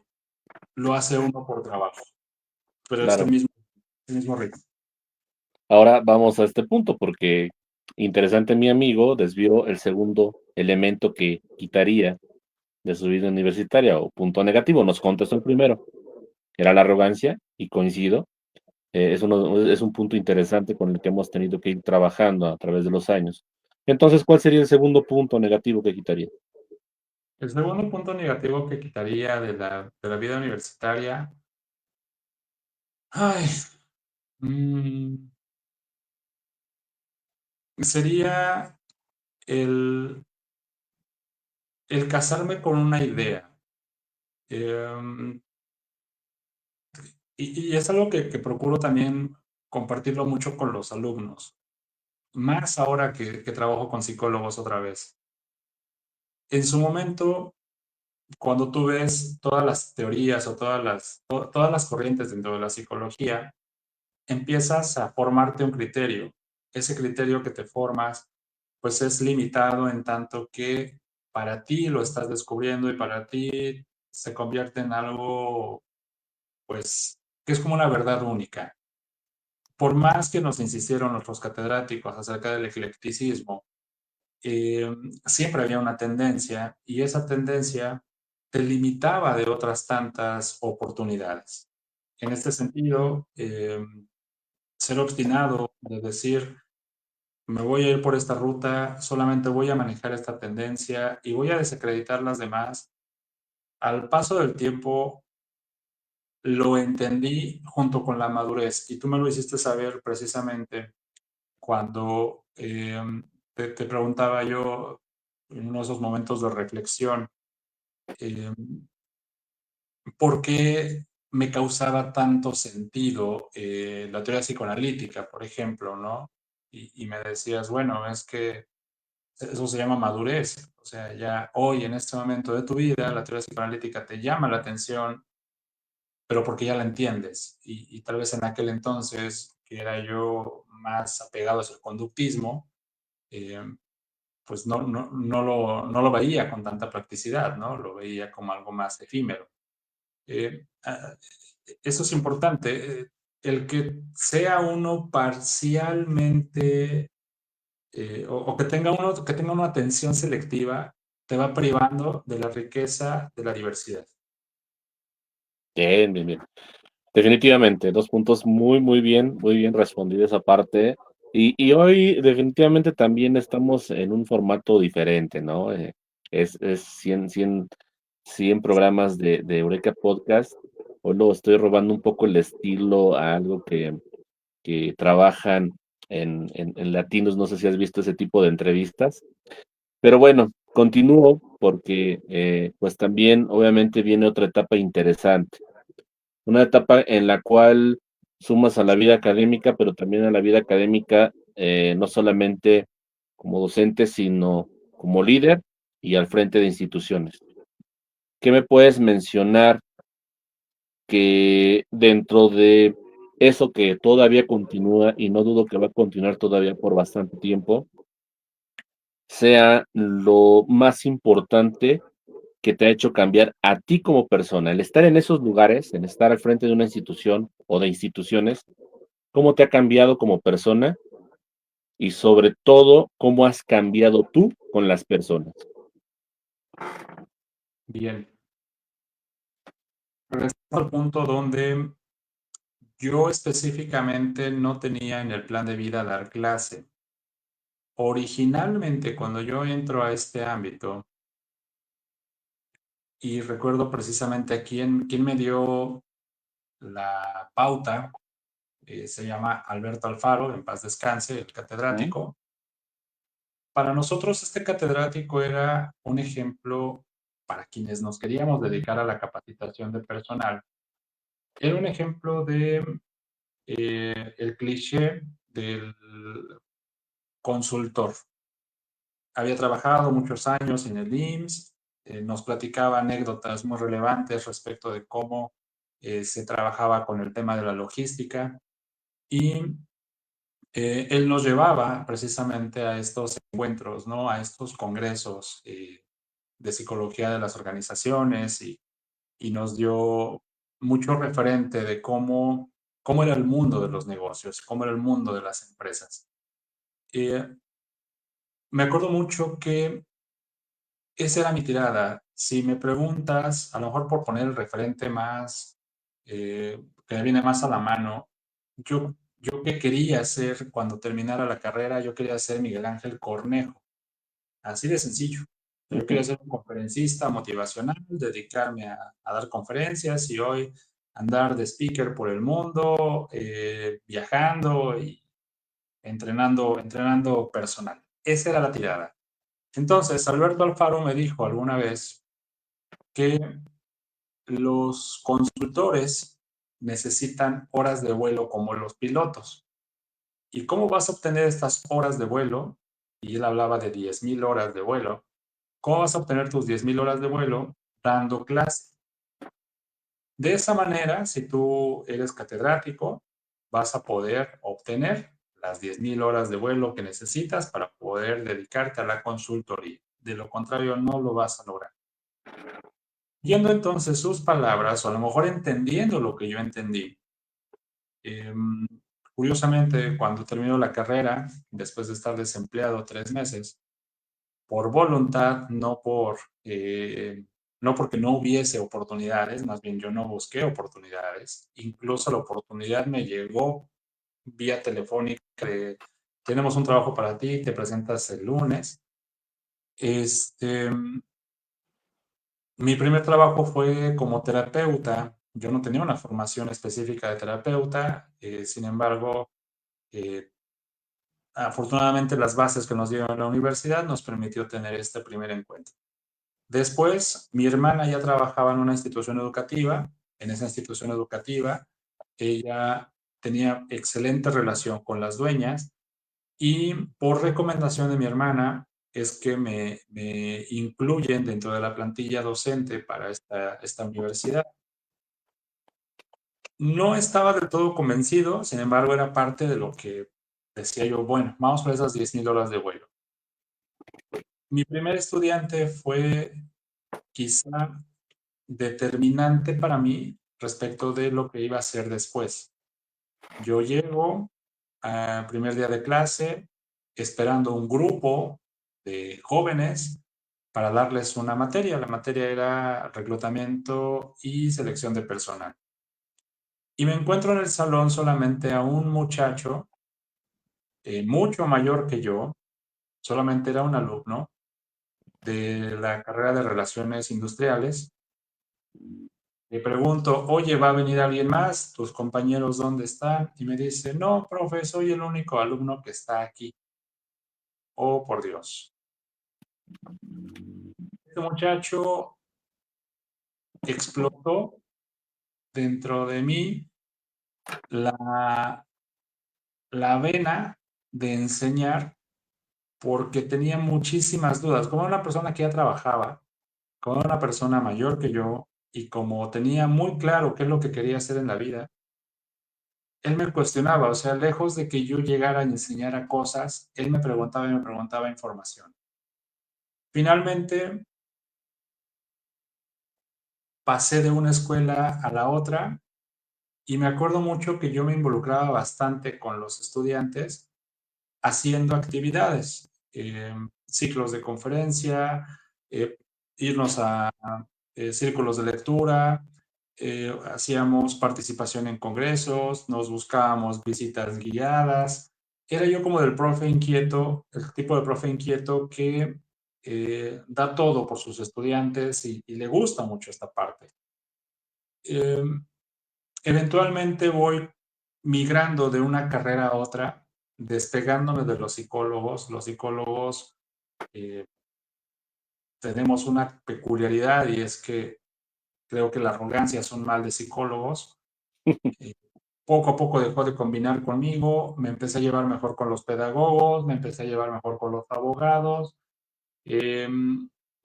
lo hace uno por trabajo. Pero Claro. el mismo ritmo. Ahora vamos a este punto, porque interesante, mi amigo desvió el segundo elemento que quitaría de su vida universitaria o punto negativo. Nos contestó el primero, que era la arrogancia, y coincido. Es un punto interesante con el que hemos tenido que ir trabajando a través de los años. Entonces, ¿cuál sería el segundo punto negativo que quitaría? El segundo punto negativo que quitaría de la vida universitaria, ay, mm, sería el, el casarme con una idea. Eh, y es algo que procuro también compartirlo mucho con los alumnos, más ahora que trabajo con psicólogos otra vez. En su momento, cuando tú ves todas las teorías o todas las corrientes dentro de la psicología, empiezas a formarte un criterio. Ese criterio que te formas, pues es limitado en tanto que para ti lo estás descubriendo y para ti se convierte en algo, pues, que es como una verdad única. Por más que nos insistieron nuestros catedráticos acerca del eclecticismo, siempre había una tendencia y esa tendencia te limitaba de otras tantas oportunidades. En este sentido, ser obstinado de decir, me voy a ir por esta ruta, solamente voy a manejar esta tendencia y voy a desacreditar las demás. Al paso del tiempo lo entendí junto con la madurez y tú me lo hiciste saber precisamente cuando te preguntaba yo en uno de esos momentos de reflexión, eh, ¿por qué me causaba tanto sentido la teoría psicoanalítica, por ejemplo, ¿no? Y me decías, bueno, es que eso se llama madurez. O sea, ya hoy, en este momento de tu vida, la teoría psicoanalítica te llama la atención, pero porque ya la entiendes. Y tal vez en aquel entonces, que era yo más apegado al conductismo, eh, pues no lo veía con tanta practicidad, ¿no? Lo veía como algo más efímero. Eh, ah, Eso es importante. El que sea uno parcialmente o que tenga una atención selectiva, te va privando de la riqueza de la diversidad. Bien, bien, bien. Definitivamente, dos puntos muy bien respondidos esa parte. Y hoy definitivamente también estamos en un formato diferente, ¿no? Es 100 programas de Eureka Podcast. Hoy lo estoy robando un poco el estilo a algo que trabajan en Latinos. No sé si has visto ese tipo de entrevistas. Pero bueno, continúo porque pues también obviamente viene otra etapa interesante, una etapa en la cual sumas a la vida académica, pero también a la vida académica, no solamente como docente, sino como líder y al frente de instituciones. ¿Qué me puedes mencionar que dentro de eso que todavía continúa y no dudo que va a continuar todavía por bastante tiempo, sea lo más importante que te ha hecho cambiar a ti como persona? El estar en esos lugares, el estar al frente de una institución o de instituciones, ¿cómo te ha cambiado como persona? Y sobre todo, ¿cómo has cambiado tú con las personas? Bien, regresando al punto donde yo específicamente no tenía en el plan de vida dar clase. Originalmente, cuando yo entro a este ámbito, y recuerdo precisamente a quién me dio la pauta, se llama Alberto Alfaro, en paz descanse, el Ujú. catedrático. Para nosotros este catedrático era un ejemplo para quienes nos queríamos dedicar a la capacitación de personal. Era un ejemplo de el cliché del consultor. Había trabajado muchos años en el IMSS, nos platicaba anécdotas muy relevantes respecto de cómo se trabajaba con el tema de la logística y él nos llevaba precisamente a estos encuentros, ¿no? A estos congresos de psicología de las organizaciones y nos dio mucho referente de cómo era el mundo de los negocios, cómo era el mundo de las empresas. Eh, Me acuerdo mucho que esa era mi tirada. Si me preguntas, a lo mejor por poner el referente más, que me viene más a la mano, yo qué quería hacer cuando terminara la carrera, yo quería ser Miguel Ángel Cornejo, así de sencillo. Yo quería ser un conferencista motivacional, dedicarme a dar conferencias y hoy andar de speaker por el mundo, viajando y entrenando personal. Esa era la tirada. Entonces, Alberto Alfaro me dijo alguna vez que los consultores necesitan horas de vuelo como los pilotos. ¿Y cómo vas a obtener estas horas de vuelo? Y él hablaba de 10,000 horas de vuelo. ¿Cómo vas a obtener tus 10,000 horas de vuelo? Dando clase. De esa manera, si tú eres catedrático, vas a poder obtener las 10,000 horas de vuelo que necesitas para poder dedicarte a la consultoría. De lo contrario, no lo vas a lograr. Viendo entonces sus palabras, o a lo mejor entendiendo lo que yo entendí, eh, curiosamente, cuando termino la carrera, después de estar desempleado 3 meses, por voluntad, no porque no hubiese oportunidades, más bien yo no busqué oportunidades. Incluso la oportunidad me llegó vía telefónica de, tenemos un trabajo para ti, te presentas el lunes. Mi primer trabajo fue como terapeuta. Yo no tenía una formación específica de terapeuta, sin embargo, eh, afortunadamente las bases que nos dieron en la universidad nos permitió tener este primer encuentro. Después, mi hermana ya trabajaba en una institución educativa. En esa institución educativa, ella tenía excelente relación con las dueñas y por recomendación de mi hermana es que me incluyen dentro de la plantilla docente para esta universidad. No estaba del todo convencido, sin embargo, era parte de lo que decía yo, bueno, vamos por esas $10,000 de vuelo. Mi primer estudiante fue quizá determinante para mí respecto de lo que iba a hacer después. Yo llego al primer día de clase esperando un grupo de jóvenes para darles una materia. La materia era reclutamiento y selección de personal. Y me encuentro en el salón solamente a un muchacho mucho mayor que yo, solamente era un alumno de la carrera de Relaciones Industriales. Le pregunto, oye, ¿va a venir alguien más? ¿Tus compañeros dónde están? Y me dice, no, profe, soy el único alumno que está aquí. Oh, por Dios. Este muchacho explotó dentro de mí la, la vena de enseñar porque tenía muchísimas dudas. Como una persona que ya trabajaba, como una persona mayor que yo, y como tenía muy claro qué es lo que quería hacer en la vida, él me cuestionaba, o sea, lejos de que yo llegara a enseñar a cosas, él me preguntaba y me preguntaba información. Finalmente, pasé de una escuela a la otra y me acuerdo mucho que yo me involucraba bastante con los estudiantes haciendo actividades, ciclos de conferencia, eh, irnos a círculos de lectura, hacíamos participación en congresos, nos buscábamos visitas guiadas. Era yo como del profe inquieto, el tipo de profe inquieto que da todo por sus estudiantes y le gusta mucho esta parte. Eh, Eventualmente voy migrando de una carrera a otra, despegándome de los psicólogos. Los psicólogos eh, tenemos una peculiaridad y es que creo que la arrogancia es un mal de psicólogos. Eh, Poco a poco dejó de combinar conmigo, me empecé a llevar mejor con los pedagogos, me empecé a llevar mejor con los abogados, eh,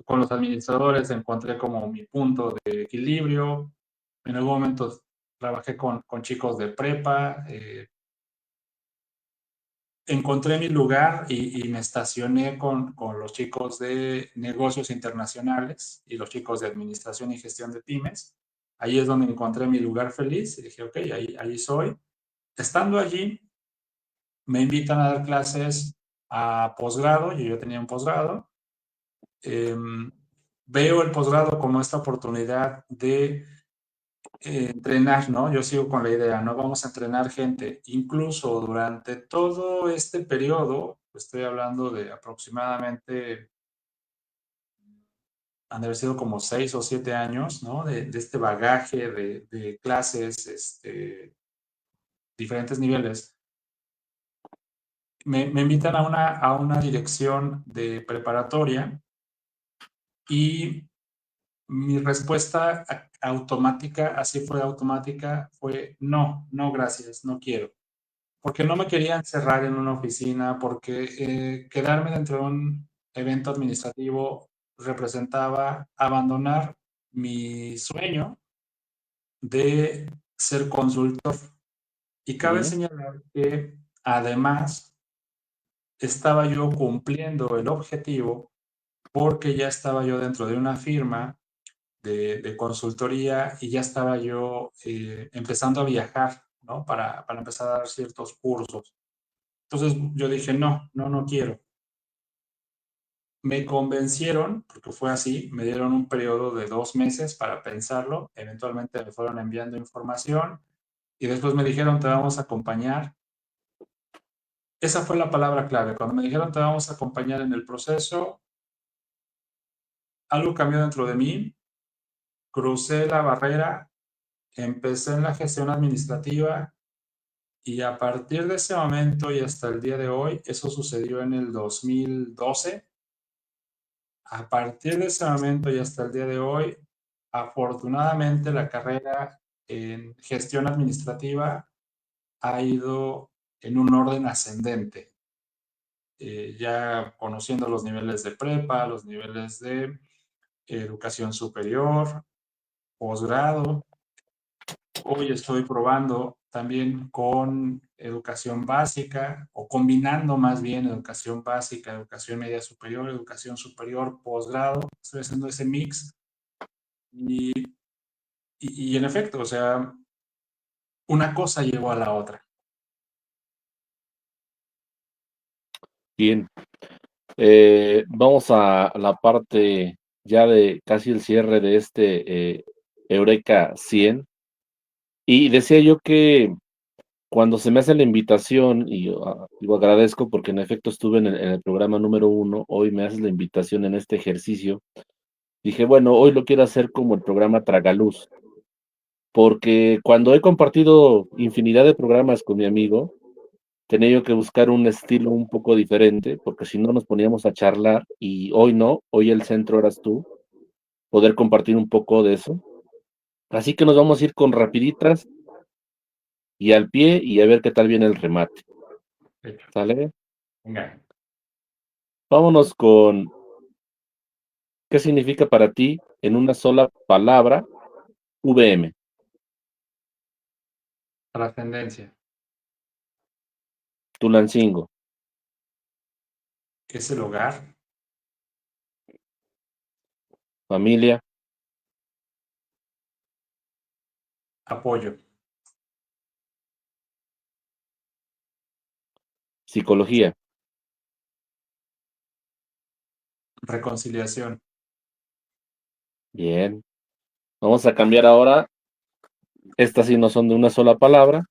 con los administradores encontré como mi punto de equilibrio. En algún momento trabajé con chicos de prepa, encontré mi lugar y me estacioné con los chicos de negocios internacionales y los chicos de administración y gestión de pymes. Ahí es donde encontré mi lugar feliz y dije, ok, ahí soy. Estando allí, me invitan a dar clases a posgrado, yo tenía un posgrado. Veo el posgrado como esta oportunidad de entrenar, ¿no? Yo sigo con la idea, ¿no? Vamos a entrenar gente. Incluso durante todo este periodo, estoy hablando de aproximadamente, han de haber sido como 6 o 7 años, ¿no? De este bagaje de clases, diferentes niveles. Me invitan a una dirección de preparatoria y mi respuesta automática, así fue automática, fue no, no, gracias, no quiero. Porque no me quería encerrar en una oficina, porque quedarme dentro de un evento administrativo representaba abandonar mi sueño de ser consultor. Y cabe señalar que además estaba yo cumpliendo el objetivo porque ya estaba yo dentro de una firma de consultoría y ya estaba yo empezando a viajar, ¿no? Para empezar a dar ciertos cursos. Entonces yo dije, no, no, no quiero. Me convencieron, porque fue así, me dieron un periodo de 2 meses para pensarlo, eventualmente me fueron enviando información y después me dijeron, te vamos a acompañar. Esa fue la palabra clave. Cuando me dijeron, te vamos a acompañar en el proceso, algo cambió dentro de mí, crucé la barrera, empecé en la gestión administrativa y a partir de ese momento y hasta el día de hoy, eso sucedió en el 2012. A partir de ese momento y hasta el día de hoy, afortunadamente la carrera en gestión administrativa ha ido en un orden ascendente. Ya conociendo los niveles de prepa, los niveles de educación superior, posgrado. Hoy estoy probando también con educación básica o combinando más bien educación básica, educación media superior, educación superior, posgrado. Estoy haciendo ese mix y en efecto, o sea, una cosa llevó a la otra. Bien, vamos a la parte ya de casi el cierre de este Eureka 100. Y decía yo que cuando se me hace la invitación, y yo digo, agradezco porque en efecto estuve en el programa número 1, hoy me haces la invitación en este ejercicio. Dije, bueno, hoy lo quiero hacer como el programa Tragaluz, porque cuando he compartido infinidad de programas con mi amigo, tenía yo que buscar un estilo un poco diferente, porque si no nos poníamos a charlar y hoy no, hoy el centro eras tú, poder compartir un poco de eso. Así que nos vamos a ir con rapiditas y al pie y a ver qué tal viene el remate. Hecho. ¿Sale? Venga, Vámonos con ¿qué significa para ti en una sola palabra VM? trascendencia. Tulancingo, ¿Qué es el hogar? familia, Apoyo. psicología. Reconciliación. Bien. Vamos a cambiar ahora. Estas sí no son de una sola palabra,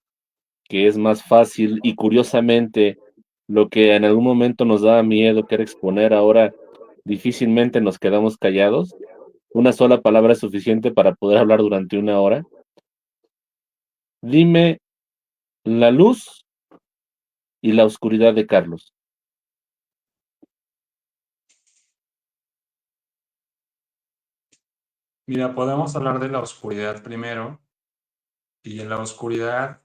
que es más fácil y curiosamente lo que en algún momento nos daba miedo que era exponer, ahora difícilmente nos quedamos callados. Una sola palabra es suficiente para poder hablar durante una hora. Dime la luz y la oscuridad de Carlos. Mira, podemos hablar de la oscuridad primero y en la oscuridad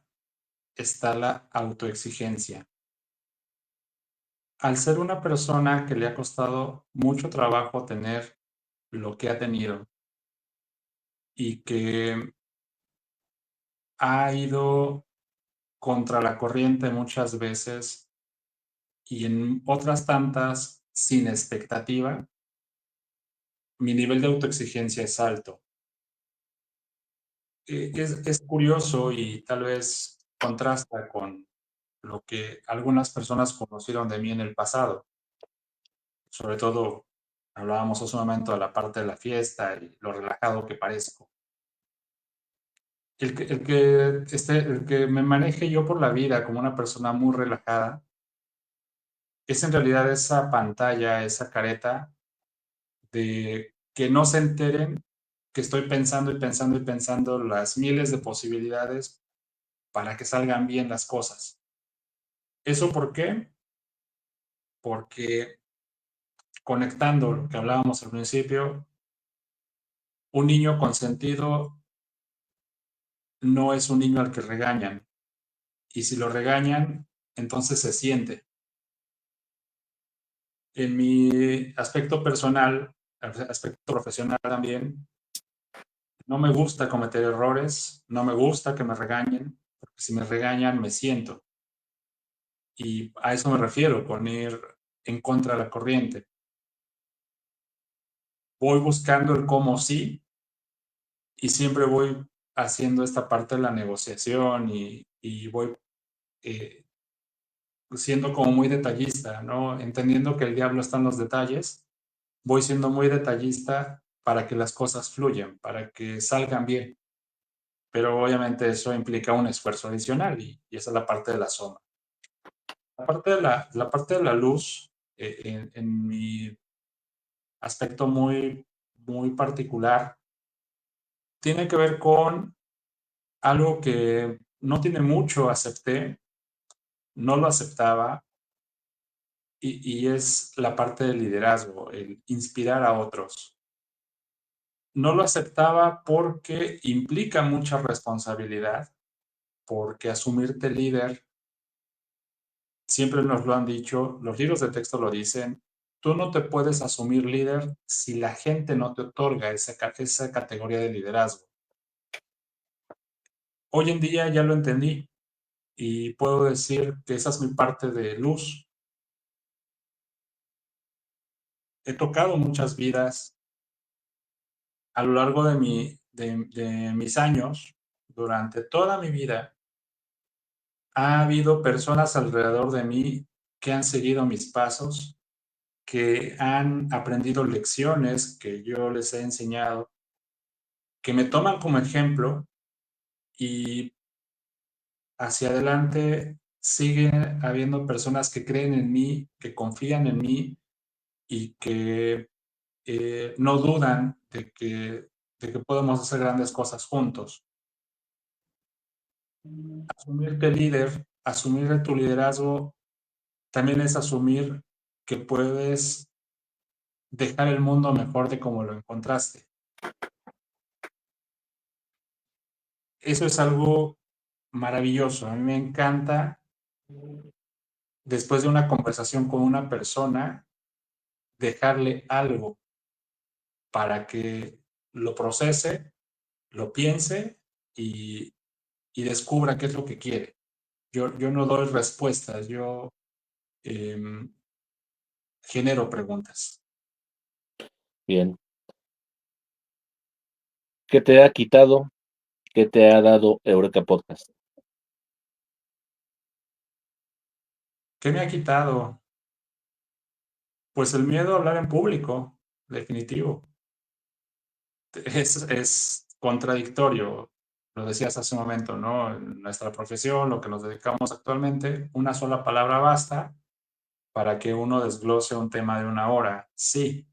está la autoexigencia. Al ser una persona que le ha costado mucho trabajo tener lo que ha tenido y que ha ido contra la corriente muchas veces y en otras tantas sin expectativa, mi nivel de autoexigencia es alto. Es curioso y tal vez contrasta con lo que algunas personas conocieron de mí en el pasado. Sobre todo, hablábamos hace un momento de la parte de la fiesta y lo relajado que parezco. El que me maneje yo por la vida como una persona muy relajada es en realidad esa pantalla, esa careta de que no se enteren que estoy pensando y pensando y pensando las miles de posibilidades para que salgan bien las cosas. ¿Eso por qué? Porque conectando lo que hablábamos al principio, un niño consentido no es un niño al que regañan. Y si lo regañan, entonces se siente. En mi aspecto personal, aspecto profesional también, no me gusta cometer errores, no me gusta que me regañen, porque si me regañan me siento. Y a eso me refiero con ir en contra de la corriente. Voy buscando el cómo sí y siempre voy haciendo esta parte de la negociación y voy eh, siendo como muy detallista, ¿no? Entendiendo que el diablo está en los detalles voy siendo muy detallista para que las cosas fluyan, para que salgan bien. Pero obviamente eso implica un esfuerzo adicional y esa es la parte de la sombra. La parte de la luz, en mi aspecto muy particular, tiene que ver con algo que no tiene mucho acepté, no lo aceptaba, y es la parte del liderazgo, el inspirar a otros. No lo aceptaba porque implica mucha responsabilidad, porque asumirte líder, siempre nos lo han dicho, los libros de texto lo dicen, tú no te puedes asumir líder si la gente no te otorga esa categoría de liderazgo. Hoy en día ya lo entendí y puedo decir que esa es mi parte de luz. He tocado muchas vidas a lo largo de mis años, durante toda mi vida. Ha habido personas alrededor de mí que han seguido mis pasos, que han aprendido lecciones que yo les he enseñado, que me toman como ejemplo y hacia adelante sigue habiendo personas que creen en mí, que confían en mí y que no dudan de que podemos hacer grandes cosas juntos. Asumirte líder, asumir tu liderazgo, también es asumir que puedes dejar el mundo mejor de como lo encontraste. Eso es algo maravilloso. A mí me encanta, después de una conversación con una persona, dejarle algo para que lo procese, lo piense y, y descubra qué es lo que quiere. Yo no doy respuestas, yo eh, genero preguntas. Bien. ¿Qué te ha quitado? ¿Qué te ha dado Eureka Podcast? ¿Qué me ha quitado? Pues el miedo a hablar en público, definitivo. Es contradictorio, lo decías hace un momento, ¿no? En nuestra profesión, lo que nos dedicamos actualmente, una sola palabra basta para que uno desglose un tema de una hora. Sí,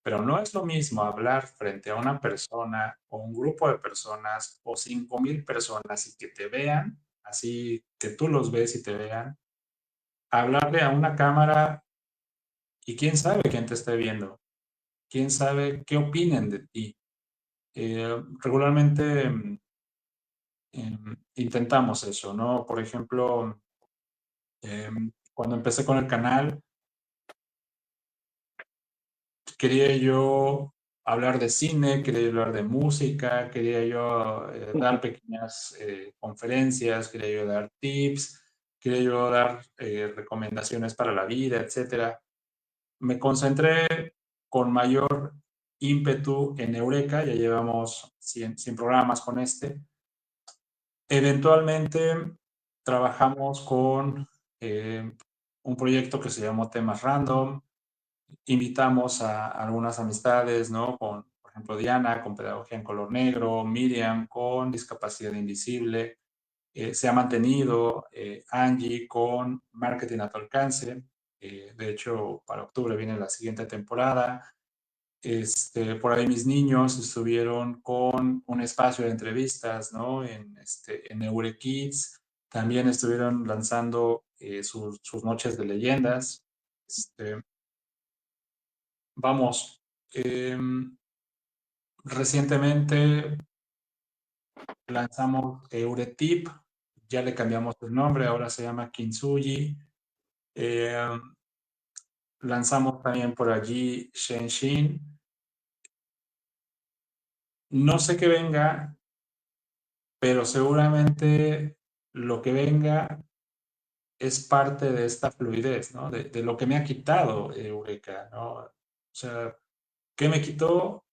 pero no es lo mismo hablar frente a una persona o un grupo de personas o 5,000 personas y que te vean, así que tú los ves y te vean, hablarle a una cámara y quién sabe quién te esté viendo, quién sabe qué opinen de ti. Regularmente intentamos eso, ¿no? Por ejemplo, cuando empecé con el canal, quería yo hablar de cine, quería yo hablar de música, quería yo dar pequeñas conferencias, quería yo dar tips, quería yo dar recomendaciones para la vida, etcétera. Me concentré con mayor ímpetu en Eureka, ya llevamos 100 programas con este. Eventualmente trabajamos con un proyecto que se llamó Temas Random. Invitamos a algunas amistades, ¿no? Por ejemplo, Diana con Pedagogía en Color Negro, Miriam con Discapacidad Invisible. Se ha mantenido Angie con Marketing a tu alcance. De hecho, para octubre viene la siguiente temporada. Por ahí mis niños estuvieron con un espacio de entrevistas, ¿no? En Eurekids. También estuvieron lanzando sus noches de leyendas. Vamos, recientemente lanzamos Euretip, ya le cambiamos el nombre, ahora se llama Kintsugi. Lanzamos también por allí Shenshin. No sé qué venga, pero seguramente lo que venga es parte de esta fluidez, ¿no? De lo que me ha quitado Eureka, ¿no? O sea, ¿qué me quitó?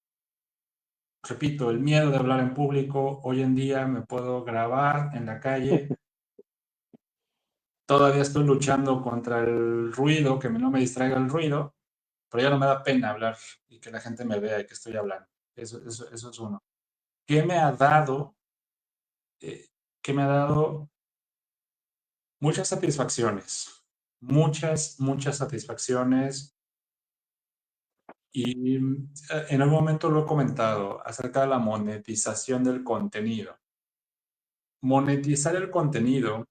Repito, el miedo de hablar en público. Hoy en día me puedo grabar en la calle. Todavía estoy luchando contra el ruido, que no me distraiga el ruido, pero ya no me da pena hablar y que la gente me vea y que estoy hablando. Eso es uno. ¿Qué me ha dado? ¿Qué me ha dado? Muchas satisfacciones, muchas satisfacciones. Y en algún momento lo he comentado acerca de la monetización del contenido. Monetizar el contenido,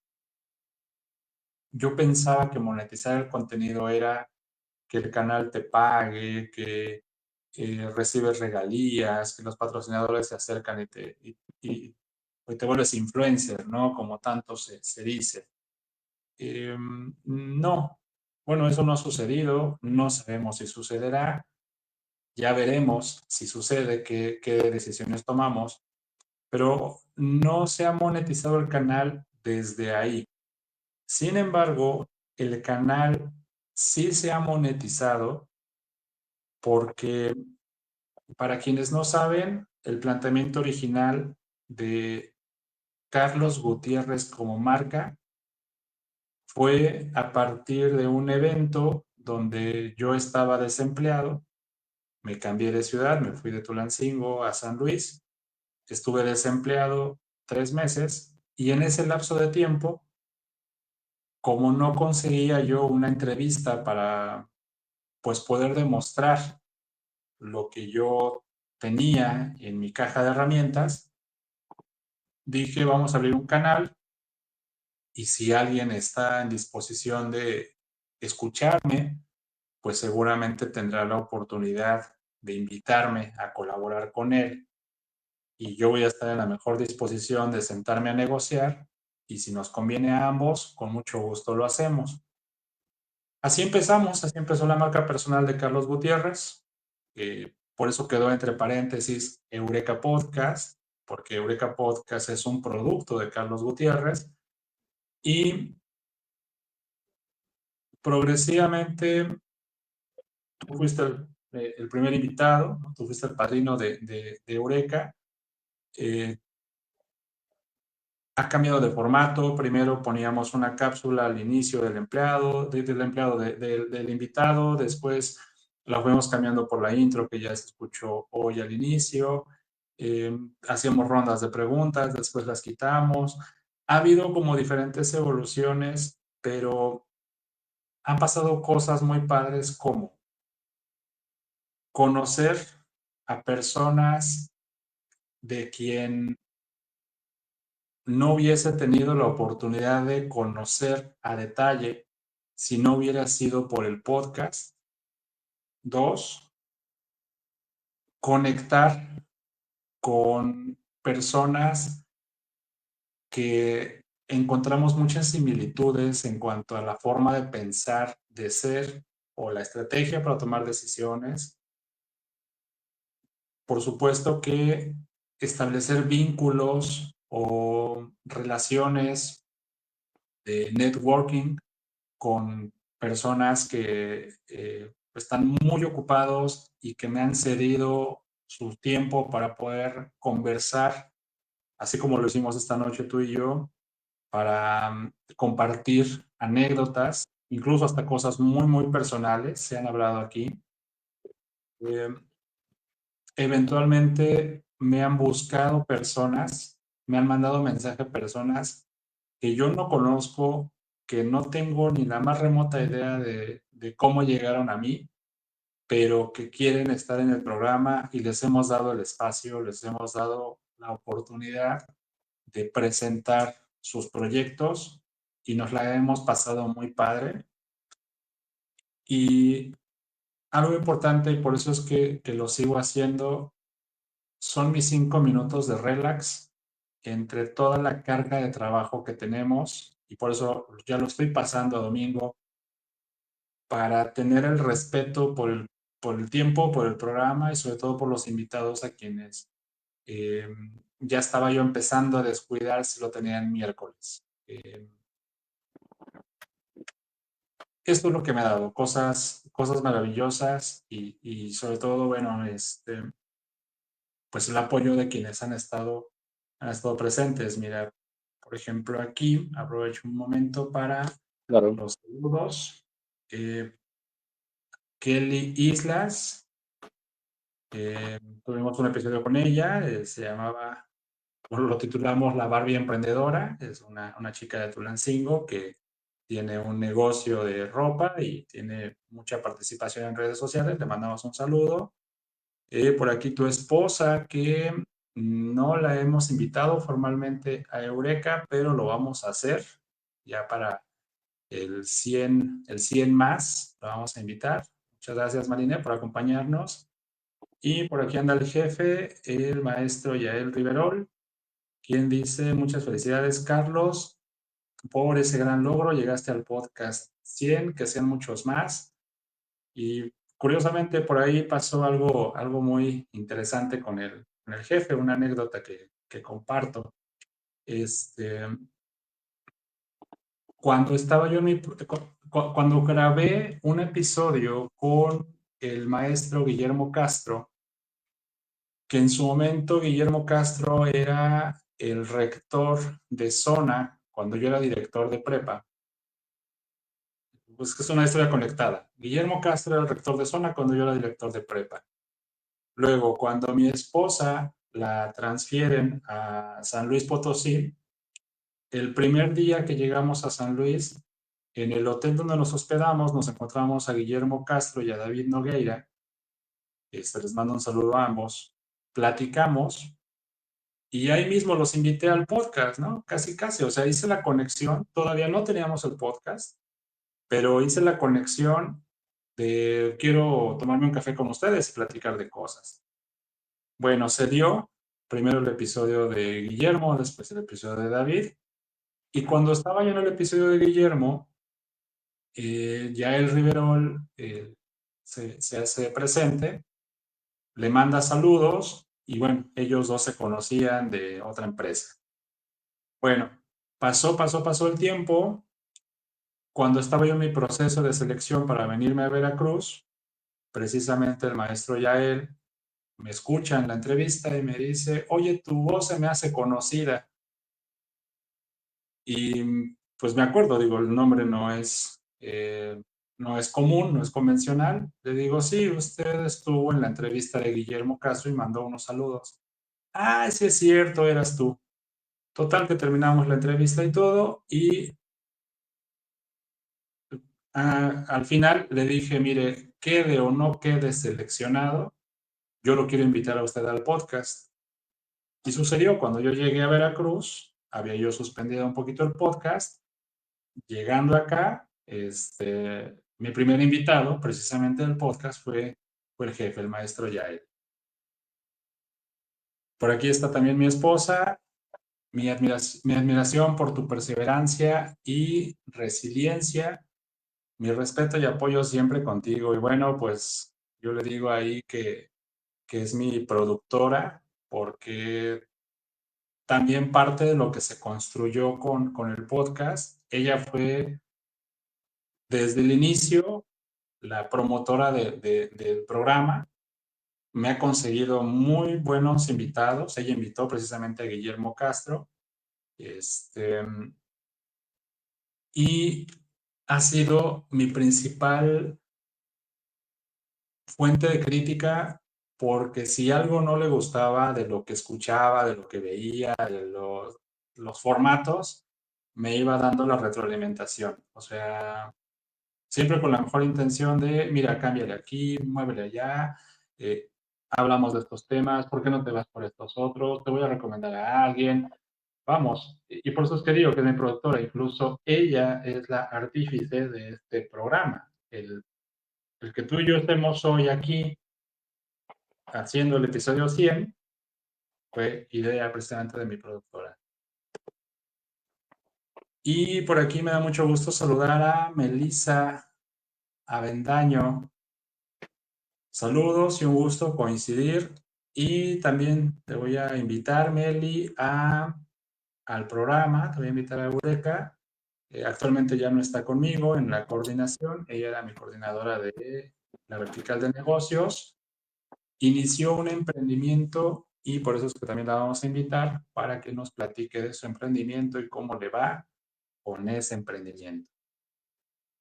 yo pensaba que monetizar el contenido era que el canal te pague, que recibes regalías, que los patrocinadores se acercan y te vuelves influencer, ¿no? Como tanto se dice. No, bueno, eso no ha sucedido, no sabemos si sucederá, ya veremos si sucede, qué decisiones tomamos, pero no se ha monetizado el canal desde ahí. Sin embargo, el canal sí se ha monetizado porque, para quienes no saben, el planteamiento original de Carlos Gutiérrez como marca fue a partir de un evento donde yo estaba desempleado, me cambié de ciudad, me fui de Tulancingo a San Luis, estuve desempleado 3 meses y en ese lapso de tiempo, como no conseguía yo una entrevista para pues poder demostrar lo que yo tenía en mi caja de herramientas, dije vamos a abrir un canal y si alguien está en disposición de escucharme, pues seguramente tendrá la oportunidad de invitarme a colaborar con él y yo voy a estar en la mejor disposición de sentarme a negociar y si nos conviene a ambos, con mucho gusto lo hacemos. Así empezamos, así empezó la marca personal de Carlos Gutiérrez. Por eso quedó entre paréntesis Eureka Podcast, porque Eureka Podcast es un producto de Carlos Gutiérrez y progresivamente tú fuiste el primer invitado, ¿no? Tú fuiste el padrino de Eureka. Eh, Ha cambiado de formato. Primero poníamos una cápsula al inicio del empleado, del invitado. Después la fuimos cambiando por la intro que ya se escuchó hoy al inicio. Hacíamos rondas de preguntas, después las quitamos. Ha habido como diferentes evoluciones, pero han pasado cosas muy padres como conocer a personas de quien no hubiese tenido la oportunidad de conocer a detalle si no hubiera sido por el podcast. Dos, conectar con personas que encontramos muchas similitudes en cuanto a la forma de pensar, de ser o la estrategia para tomar decisiones. Por supuesto que establecer vínculos o relaciones de networking con personas que están muy ocupados y que me han cedido su tiempo para poder conversar, así como lo hicimos esta noche tú y yo, para compartir anécdotas, incluso hasta cosas muy personales, se han hablado aquí. Eh, Eventualmente me han buscado personas, me han mandado mensaje personas que yo no conozco, que no tengo ni la más remota idea de cómo llegaron a mí, pero que quieren estar en el programa y les hemos dado el espacio, les hemos dado la oportunidad de presentar sus proyectos y nos la hemos pasado muy padre. Y algo importante, y por eso es que lo sigo haciendo, son mis 5 minutos de relax entre toda la carga de trabajo que tenemos y por eso ya lo estoy pasando a domingo para tener el respeto por el tiempo, por el programa y sobre todo por los invitados a quienes eh, ya estaba yo empezando a descuidar si lo tenían miércoles. Esto es lo que me ha dado, cosas maravillosas y sobre todo, bueno, pues el apoyo de quienes han estado presentes. Mira, por ejemplo, aquí aprovecho un momento para Claro. los saludos. Kelly Islas. Tuvimos un episodio con ella, se llamaba, bueno, lo titulamos La Barbie Emprendedora. Es una chica de Tulancingo que tiene un negocio de ropa y tiene mucha participación en redes sociales. Le mandamos un saludo. Por aquí tu esposa, que no la hemos invitado formalmente a Eureka, pero lo vamos a hacer ya para el 100 más, lo vamos a invitar. Muchas gracias, Marine, por acompañarnos. Y por aquí anda el jefe, el maestro Yael Riverol, quien dice: muchas felicidades, Carlos, por ese gran logro. Llegaste al podcast 100, que sean muchos más. Y curiosamente por ahí pasó algo muy interesante con el jefe, una anécdota que comparto. Cuando estaba yo cuando grabé un episodio con el maestro Guillermo Castro, que en su momento Guillermo Castro era el rector de zona cuando yo era director de prepa. Pues que es una historia conectada. Guillermo Castro era el rector de zona cuando yo era director de prepa. Luego, cuando mi esposa la transfieren a San Luis Potosí, el primer día que llegamos a San Luis, en el hotel donde nos hospedamos, nos encontramos a Guillermo Castro y a David Nogueira. Les mando un saludo a ambos. Platicamos y ahí mismo los invité al podcast, ¿no? Casi, casi. O sea, hice la conexión. Todavía no teníamos el podcast, pero hice la conexión de quiero tomarme un café con ustedes y platicar de cosas. Bueno, se dio primero el episodio de Guillermo, después el episodio de David. Y cuando estaba yo en el episodio de Guillermo, ya el Riverol se hace presente, le manda saludos y bueno, ellos dos se conocían de otra empresa. Bueno, pasó el tiempo. Cuando estaba yo en mi proceso de selección para venirme a Veracruz, precisamente el maestro Yael me escucha en la entrevista y me dice: oye, tu voz se me hace conocida. Y pues me acuerdo, digo, el nombre no es común, no es convencional. Le digo: sí, usted estuvo en la entrevista de Guillermo Castro y mandó unos saludos. Ah, sí es cierto, eras tú. Total, que terminamos la entrevista y todo, y al final le dije: mire, quede o no quede seleccionado, yo lo quiero invitar a usted al podcast. Y sucedió, cuando yo llegué a Veracruz, había yo suspendido un poquito el podcast. Llegando acá, mi primer invitado precisamente del podcast fue el jefe, el maestro Yael. Por aquí está también mi esposa. Mi admiración por tu perseverancia y resiliencia. Mi respeto y apoyo siempre contigo. Y bueno, pues yo le digo ahí que es mi productora, porque también parte de lo que se construyó con el podcast, ella fue desde el inicio la promotora del programa. Me ha conseguido muy buenos invitados. Ella invitó precisamente a Guillermo Castro. Y ha sido mi principal fuente de crítica, porque si algo no le gustaba de lo que escuchaba, de lo que veía, de los formatos, me iba dando la retroalimentación. O sea, siempre con la mejor intención de: mira, cámbiale aquí, muévele allá, hablamos de estos temas, ¿por qué no te vas por estos otros? Te voy a recomendar a alguien. Vamos, y por eso es que digo que es mi productora. Incluso ella es la artífice de este programa. El que tú y yo estemos hoy aquí haciendo el episodio 100 fue idea precisamente de mi productora. Y por aquí me da mucho gusto saludar a Melissa Avendaño. Saludos y un gusto coincidir. Y también te voy a invitar, Meli, al programa. Te voy a invitar a Eureka. Actualmente ya no está conmigo en la coordinación. Ella era mi coordinadora de la vertical de negocios. Inició un emprendimiento y por eso es que también la vamos a invitar para que nos platique de su emprendimiento y cómo le va con ese emprendimiento.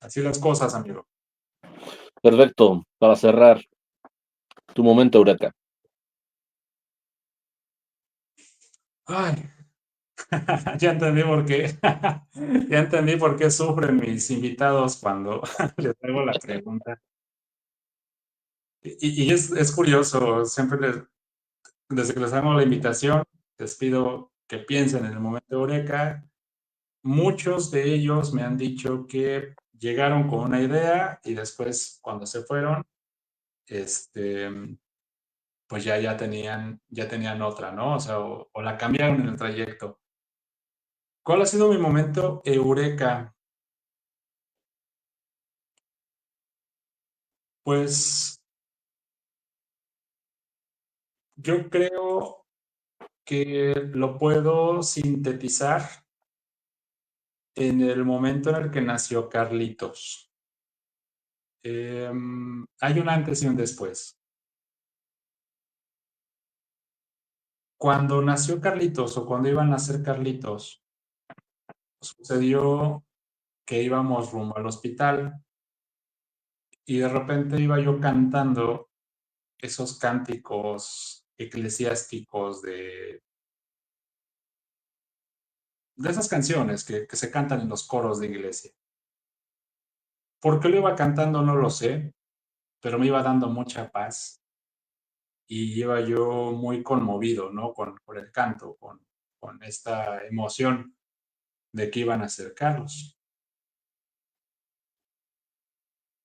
Así las cosas, amigo. Perfecto, para cerrar, tu momento Eureka. Ay, ya entendí por qué. Ya entendí por qué sufren mis invitados cuando les hago la pregunta. Y es curioso, siempre desde que les hago la invitación, les pido que piensen en el momento Eureka. Muchos de ellos me han dicho que llegaron con una idea y después, cuando se fueron, este, pues ya tenían otra, ¿no? O sea, o la cambiaron en el trayecto. ¿Cuál ha sido mi momento Eureka? Pues yo creo que lo puedo sintetizar en el momento en el que nació Carlitos. Hay un antes y un después. Cuando nació Carlitos o cuando iban a nacer Carlitos, sucedió que íbamos rumbo al hospital y de repente iba yo cantando esos cánticos eclesiásticos de esas canciones que se cantan en los coros de iglesia. ¿Por qué lo iba cantando? No lo sé, pero me iba dando mucha paz y iba yo muy conmovido, ¿no? Con el canto, con esta emoción de que iban a ser Carlos.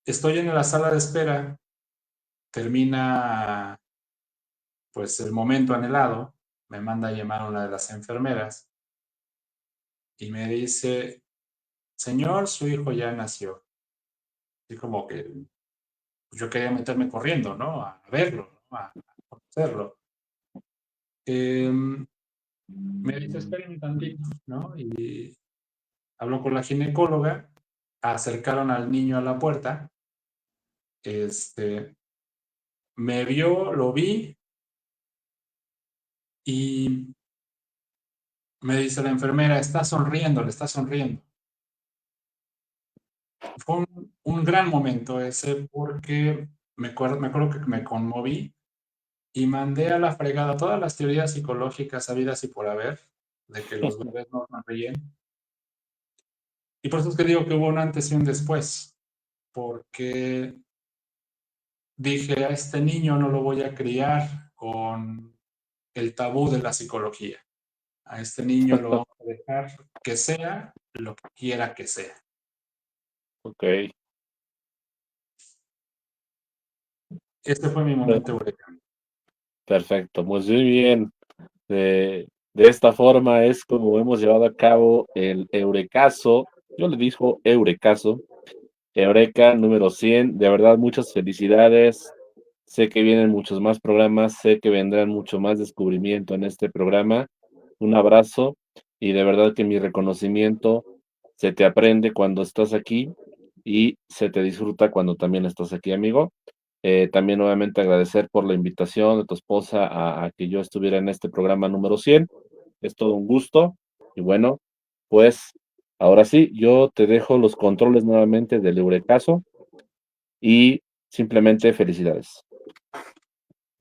Estoy en la sala de espera, termina pues el momento anhelado, me manda a llamar una de las enfermeras y me dice, señor, su hijo ya nació. Y como que yo quería meterme corriendo, ¿no? A verlo, ¿no? A conocerlo. Me dice, espérenme tantito, ¿no? Y habló con la ginecóloga, acercaron al niño a la puerta, este, me vio, lo vi y me dice la enfermera, está sonriendo, le está sonriendo. Fue un gran momento ese porque me acuerdo que me conmoví y mandé a la fregada todas las teorías psicológicas habidas y por haber de que los bebés no sonríen. Y por eso es que digo que hubo un antes y un después, porque dije, a este niño no lo voy a criar con el tabú de la psicología. A este niño lo vamos a dejar que sea lo que quiera que sea. Ok, Este fue mi momento eureka. perfecto, pues muy bien. De esta forma es como hemos llevado a cabo el Eurecaso. Yo le dijo Eurecaso. Eureka número 100. De verdad, muchas felicidades. Sé que vienen muchos más programas, sé que vendrán mucho más descubrimiento en este programa. Un abrazo y de verdad que mi reconocimiento se te aprende cuando estás aquí y se te disfruta cuando también estás aquí, amigo. También nuevamente agradecer por la invitación de tu esposa a que yo estuviera en este programa número 100. Es todo un gusto. Y bueno, pues ahora sí, yo te dejo los controles nuevamente del Eurecaso y simplemente felicidades.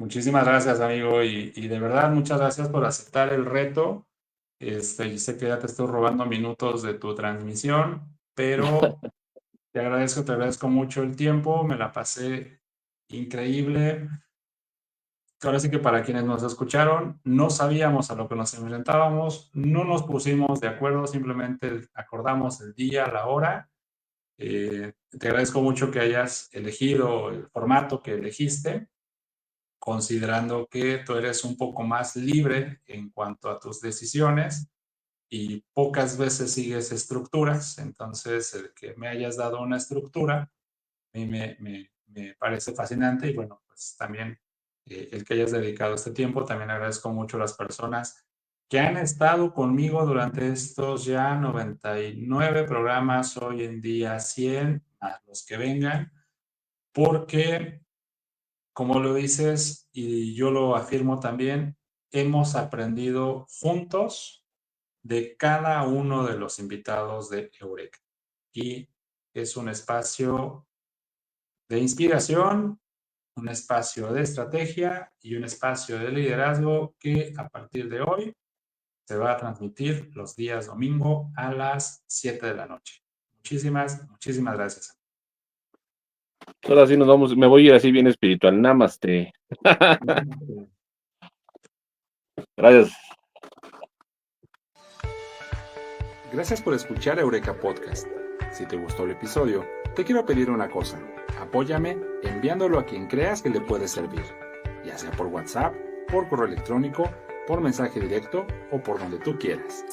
Muchísimas gracias, amigo, y de verdad muchas gracias por aceptar el reto. Yo sé que ya te estoy robando minutos de tu transmisión, pero te agradezco mucho el tiempo, me la pasé increíble. Ahora sí que para quienes nos escucharon, no sabíamos a lo que nos enfrentábamos, no nos pusimos de acuerdo, simplemente acordamos el día, la hora. Te agradezco mucho que hayas elegido el formato que elegiste, considerando que tú eres un poco más libre en cuanto a tus decisiones y pocas veces sigues estructuras. Entonces, el que me hayas dado una estructura, a mí me parece fascinante y bueno, pues también el que hayas dedicado este tiempo. También agradezco mucho a las personas que han estado conmigo durante estos ya 99 programas, hoy en día 100, a los que vengan, porque como lo dices y yo lo afirmo también, hemos aprendido juntos de cada uno de los invitados de Eureka. Y es un espacio de inspiración, un espacio de estrategia y un espacio de liderazgo que a partir de hoy se va a transmitir los días domingo a las 7 de la noche. Muchísimas gracias. Ahora sí nos vamos, me voy a ir así bien espiritual. Namaste. Gracias. Gracias por escuchar Eureka Podcast. Si te gustó el episodio, te quiero pedir una cosa. Apóyame enviándolo a quien creas que le puede servir, ya sea por WhatsApp, por correo electrónico, por mensaje directo o por donde tú quieras.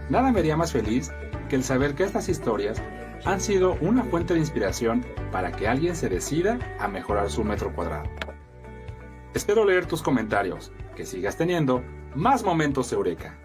Nada me haría más feliz que el saber que estas historias han sido una fuente de inspiración para que alguien se decida a mejorar su metro cuadrado. Espero leer tus comentarios, que sigas teniendo más momentos Eureka.